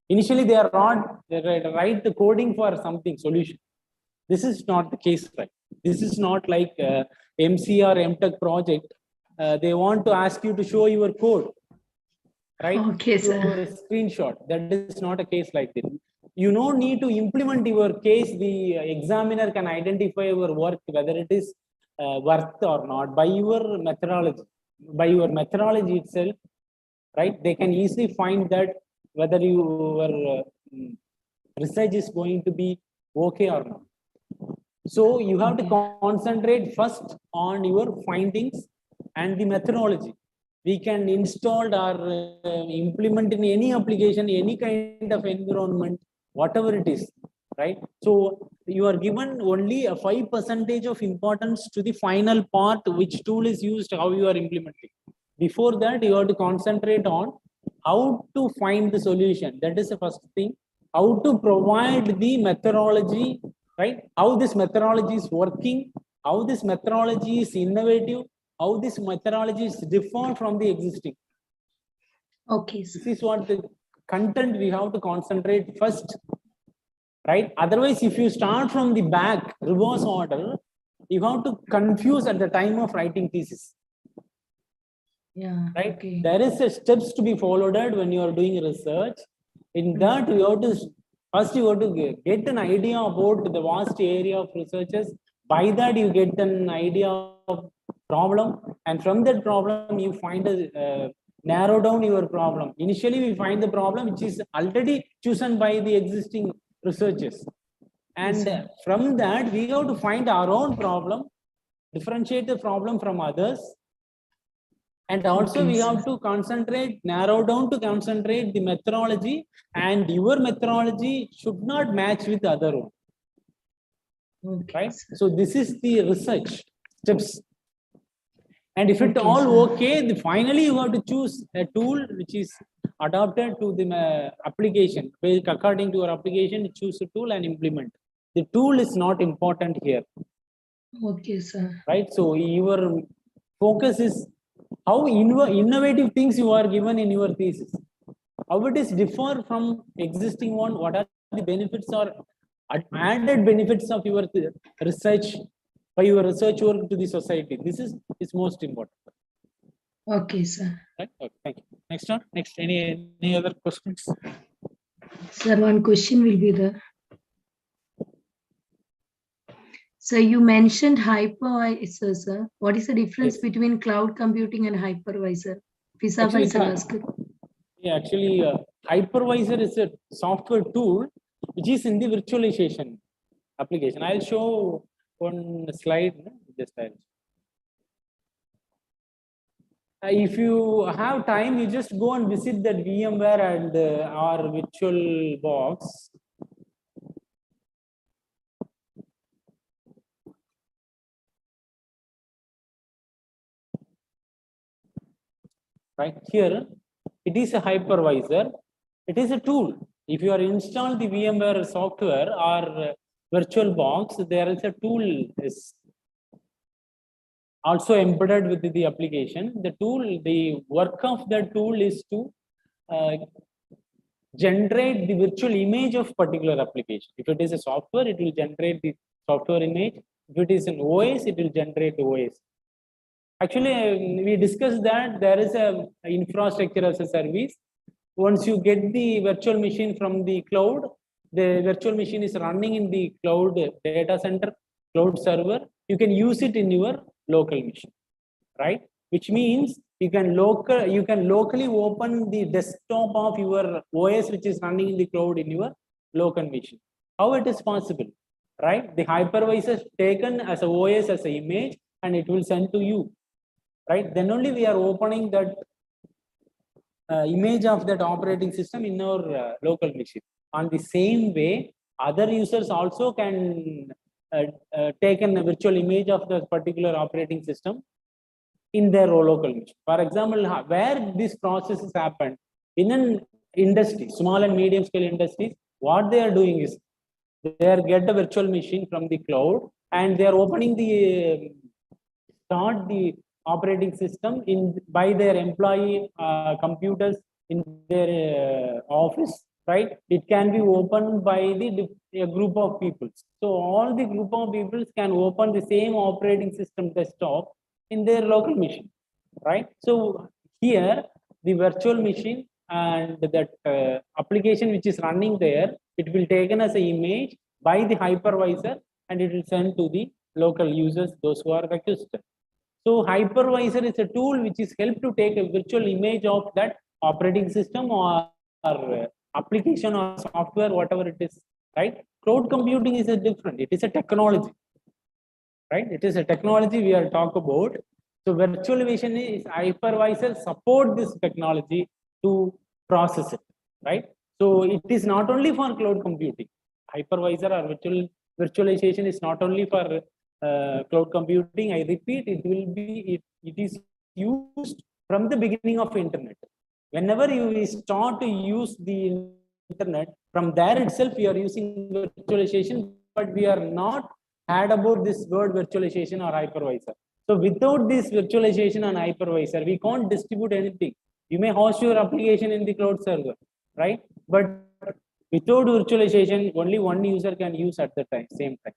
initially they are not they write the coding for something solution. This is not the case, right? This is not like MC or MTech project. They want to ask you to show your code, right? Okay, sir. Your screenshot. That is not a case like this. You don't need to implement your case. The examiner can identify your work, whether it is worth or not, by your methodology. By your methodology itself, right? They can easily find that whether your research is going to be okay or not. So you have to concentrate first on your findings and the methodology. We can install or implement in any application, any kind of environment, whatever it is, right? So you are given only a 5% of importance to the final part, which tool is used, how you are implementing. Before that, you have to concentrate on how to find the solution. That is the first thing. How to provide the methodology, right? How this methodology is working, how this methodology is innovative, how this methodology is different from the existing. Okay, sir. This is what the content we have to concentrate first, right? Otherwise, if you start from the back, reverse order, you have to confuse at the time of writing thesis. Yeah. Right? Okay. There is a steps to be followed when you are doing research. In that, you have to first you have to get an idea about the vast area of researches. By that, you get an idea of problem, and from that problem, you find a narrow down your problem. Initially, we find the problem which is already chosen by the existing researchers. And from that, we have to find our own problem, differentiate the problem from others. And also we have to concentrate, narrow down to concentrate the methodology, and your methodology should not match with the other one. Right? So this is the research steps. And if it all okay, finally you have to choose a tool which is adapted to the application. According to your application, choose a tool and implement. The tool is not important here. Okay, sir. Right? So your focus is how innovative things you are given in your thesis. How it is differ from existing one, what are the benefits or added benefits of your research by your research work to the society. This is most important. Okay, sir. Right? Okay, thank you. Next one. Next, any other questions? Sir, one question will be there. So you mentioned hypervisor, sir. What is the difference between cloud computing and hypervisor? Actually, hypervisor is a software tool which is in the virtualization application. I'll show one slide. Just if you have time, you just go and visit that VMware and our virtual box. Right here, it is a hypervisor. It is a tool. If you are installed the VMware software or virtual box, there is a tool is also embedded with the application. The tool, the work of the tool is to generate the virtual image of particular application. If it is a software, it will generate the software image. If it is an OS, it will generate the OS. Actually, we discussed that there is a infrastructure as a service. Once you get the virtual machine from the cloud, the virtual machine is running in the cloud data center, cloud server. You can use it in your local machine, right? Which means you can locally open the desktop of your OS, which is running in the cloud in your local machine. How it is possible, right? The hypervisor is taken as a OS as an image, and it will send to you, right? Then only we are opening that image of that operating system in our local machine. On the same way, other users also can take a virtual image of the particular operating system in their local machine. For example, where this process has happened in an industry, small and medium scale industries, what they are doing is they are get a virtual machine from the cloud and they are opening the start the operating system by their employee computers in their office, right? It can be opened by a group of people. So all the group of people can open the same operating system desktop in their local machine, right? So here the virtual machine and that application which is running there, it will taken as an image by the hypervisor and it will send to the local users, those who are requested. So hypervisor is a tool which is help to take a virtual image of that operating system or application or software, whatever it is, right? Cloud computing is a different, it is a technology, right? It is a technology we are talking about. So virtualization is hypervisor support this technology to process it, right? So it is not only for cloud computing. Hypervisor or virtualization is not only for cloud computing. I repeat, it is used from the beginning of internet. Whenever you start to use the internet, from there itself we are using virtualization, but we are not had about this word virtualization or hypervisor. So without this virtualization and hypervisor, we can't distribute anything. You may host your application in the cloud server, right? But without virtualization, only one user can use at the same time,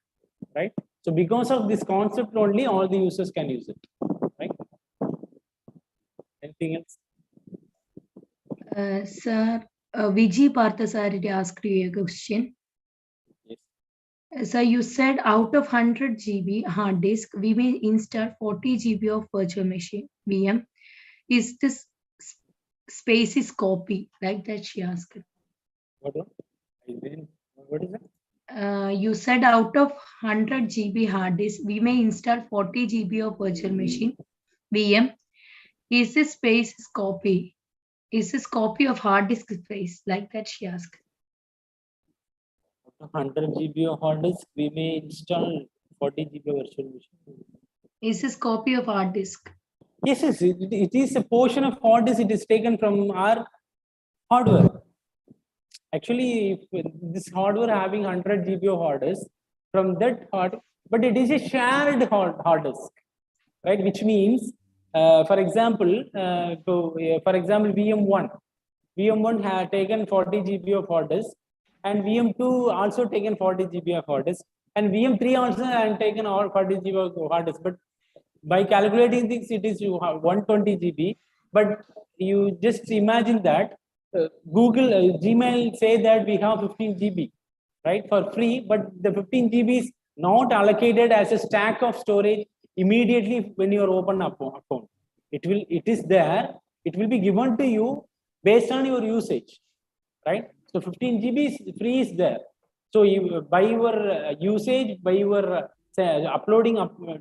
right? So because of this concept only, all the users can use it, right? Anything else? Sir, Vijay Parthasarity asked you a question. Yes. So you said out of 100 GB hard disk, we may install 40 GB of virtual machine, VM. Is this space is copy, like that she asked. What? What is it? You said out of 100 GB hard disk, we may install 40 GB of virtual machine, VM. Is this space is copy? Is this copy of hard disk space? Like that she asked. 100 GB of hard disk, we may install 40 GB virtual machine. Is this copy of hard disk? Yes, yes, it is a portion of hard disk. It is taken from our hardware. Actually, if this hardware having 100 GB of hard disk, from that but it is a shared hard disk, right? Which means, for example, for example, VM1 had taken 40 GB of hard disk, and VM2 also taken 40 GB of hard disk, and VM3 also had taken all 40 GB of hard disk. But by calculating this, it is you have 120 GB. But you just imagine that Google, Gmail say that we have 15 GB, right, for free, but the 15 GB is not allocated as a stack of storage immediately when you open up account. It is there. It will be given to you based on your usage, right? So 15 GB is free is there. So you, by your usage, by your uploading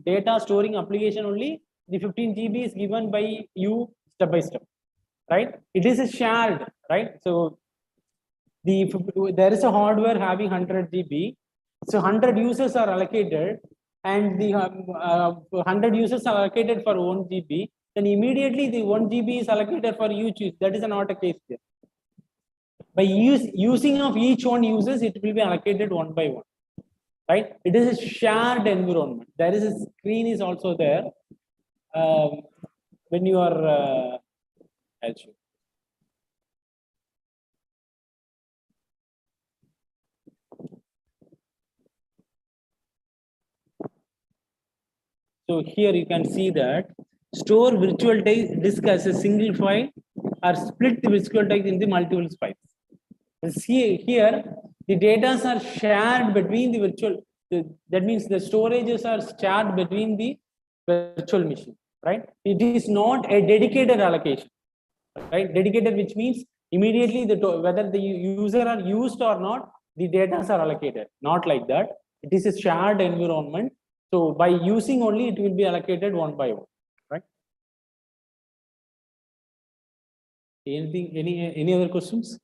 data storing application only, the 15 GB is given by you step by step, right? It is a shared, right? So there is a hardware having 100 GB. So 100 users are allocated, and the 100 users are allocated for 1 GB. Then immediately the 1 GB is allocated for you choose. That is not a case here. By using of each one users, it will be allocated one by one, right? It is a shared environment. There is a screen is also there. When you are, I'll show. So here you can see that store virtual disk as a single file or split the virtual disk into multiple files. See here, the data are shared between the virtual, that means the storages are shared between the virtual machine, right? It is not a dedicated allocation, right? Dedicated, which means immediately whether the user are used or not, the data are allocated. Not like that. It is a shared environment. So by using only, it will be allocated one by one, right? Anything? Any other questions?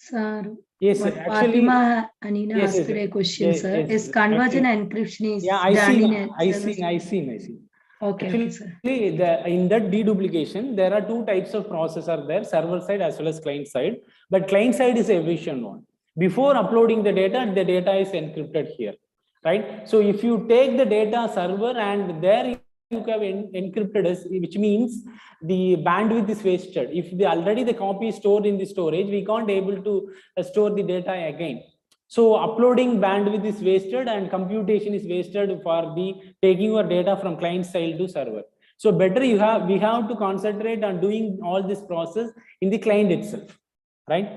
Sir, Yes, what actually, Fatima Anina yes, asked yes, a question, yes, sir. yes, Is conversion and encryption is yeah, I done see, in a I server see, I see, I see. Okay, Actually, sir. in that deduplication, there are two types of process are there, server side as well as client side. But client side is a efficient one. Before uploading the data is encrypted here, right? So if you take the data server and there you have encrypted, which means the bandwidth is wasted. If already the copy is stored in the storage, we can't able to store the data again. So uploading bandwidth is wasted and computation is wasted for the taking your data from client side to server. So better we have to concentrate on doing all this process in the client itself, right?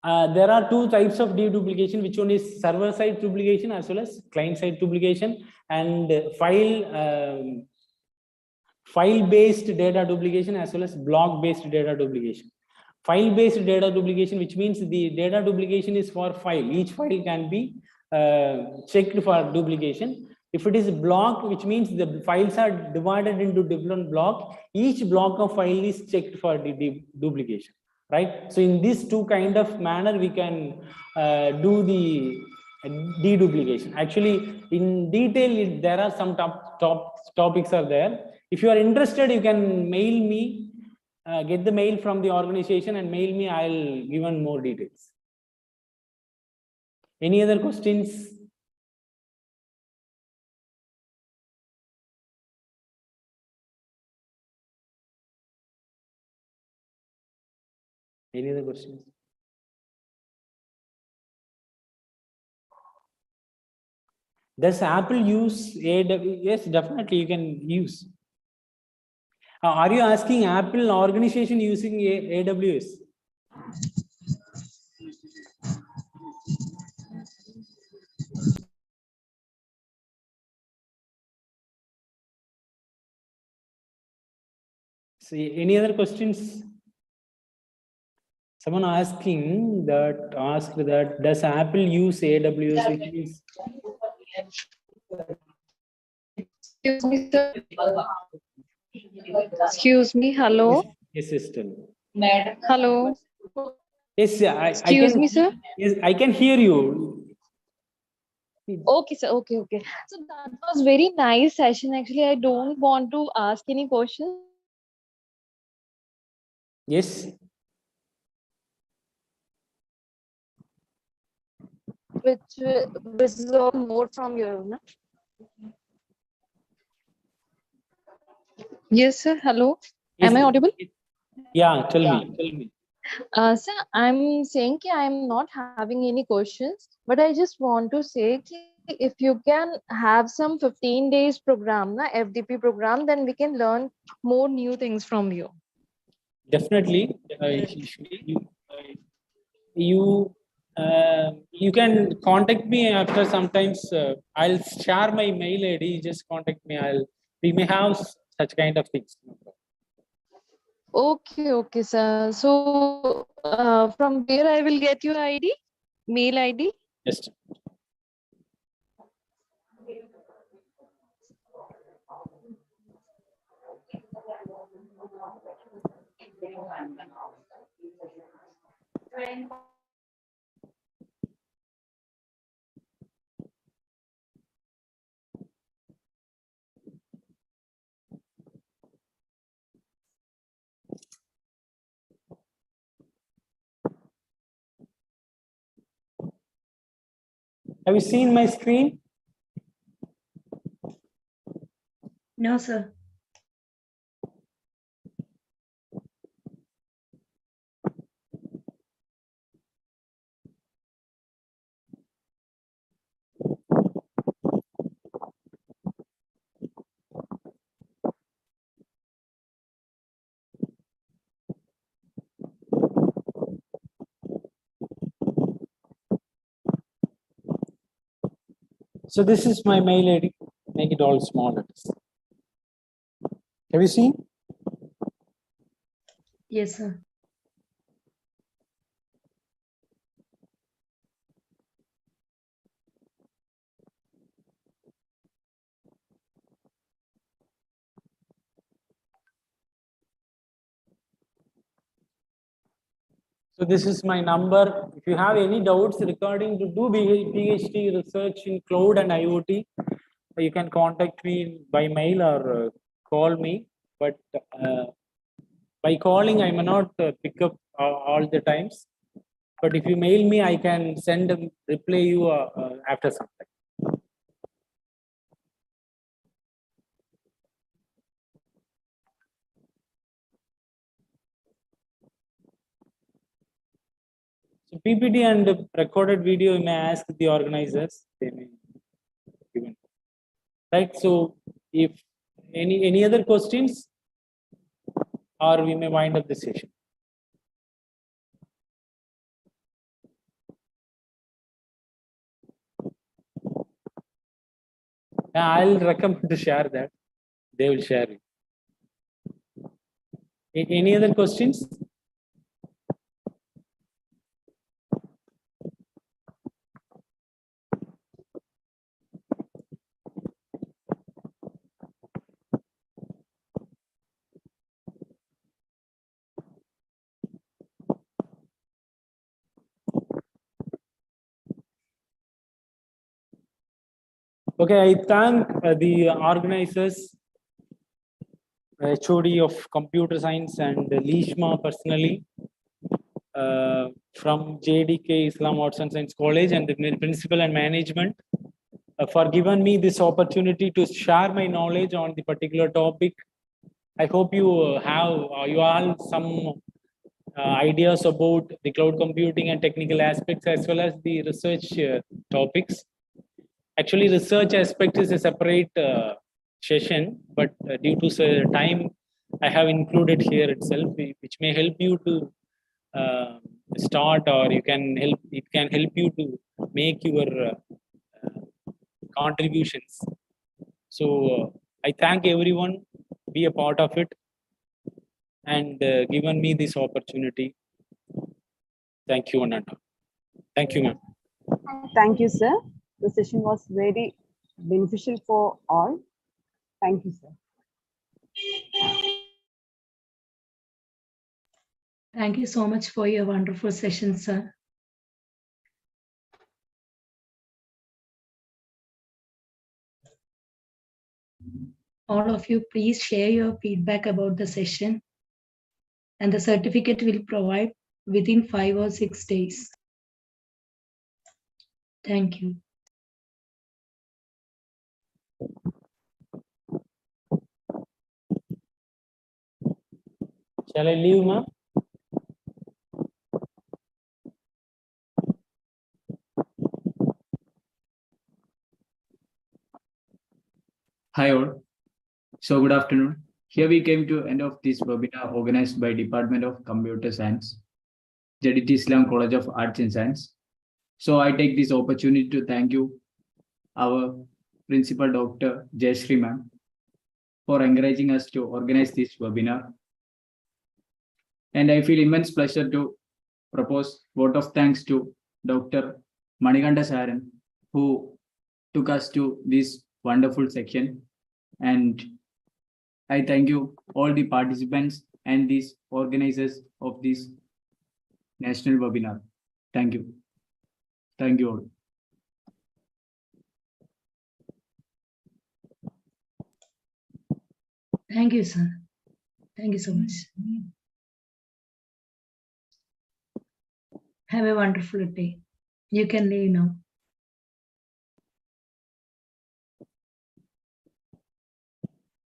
There are two types of deduplication, which one is server side duplication as well as client side duplication, and file based data duplication as well as block based data duplication. File based data duplication, which means the data duplication is for file. Each file can be checked for duplication. If it is block, which means the files are divided into different blocks, each block of file is checked for the duplication, right? So in this two kind of manner, we can do the deduplication. Actually, in detail, there are some topics are there. If you are interested, you can mail me, get the mail from the organization and mail me. I'll give on more details. Any other questions? Any other questions? Does Apple use AWS? Yes, definitely you can use. Are you asking Apple organization using AWS? See, any other questions? Someone asking that, asked that, does Apple use AWS? Which means, Excuse me, sir. Excuse me. Hello. yes, system. Hello. Yes, I Excuse can. me, sir. Yes, I can hear you. Okay, sir. Okay. So that was very nice session. Actually, I don't want to ask any questions. Yes. Which is more from you, no? Yes, sir. Hello. Yes. Am I audible? Yeah. Tell me. Sir, I'm saying that I'm not having any questions, but I just want to say कि if you can have some 15 days program, na FDP program, then we can learn more new things from you. Definitely. You can contact me after sometimes. I'll share my mail ID. Just contact me. We may have such kind of things. Okay, sir. So from where I will get your ID, mail ID? Just have you seen my screen? No, sir. So this is my mail ID. Make it all small letters. Have you seen? Yes, sir. So this is my number. If you have any doubts regarding to do PhD research in cloud and IoT, you can contact me by mail or call me. But by calling, I may not pick up all the times. But if you mail me, I can send a reply you after some time. So PPT and recorded video, you may ask the organizers. They may given. Right. So if any other questions, or we may wind up the session. I'll recommend to share that. They will share it. Any other questions? Okay, I thank the organizers, HOD of Computer Science and Lishma personally, from JDK Islam Arts and Science College and the principal and management for giving me this opportunity to share my knowledge on the particular topic. I hope you have you all some ideas about the cloud computing and technical aspects as well as the research topics. Actually, research aspect is a separate session, but due to time, I have included here itself, which may help you to start, or it can help you to make your contributions. So I thank everyone, be a part of it, and given me this opportunity. Thank you, Ananda. Thank you, ma'am. Thank you, sir. The session was very beneficial for all. Thank you, sir. Thank you so much for your wonderful session, sir. All of you, please share your feedback about the session, and the certificate will provide within 5 or 6 days. Thank you. Shall I leave, ma'am? Hi all. So good afternoon. Here we came to end of this webinar organized by Department of Computer Science, JDT Islam College of Arts and Science. So I take this opportunity to thank you, our Principal Dr. Jayashree ma'am, for encouraging us to organize this webinar. And I feel immense pleasure to propose vote of thanks to Dr. Manikanda Saran, who took us to this wonderful section. And I thank you all the participants and these organizers of this national webinar. Thank you. Thank you all. Thank you, sir. Thank you so much. Have a wonderful day. You can leave now.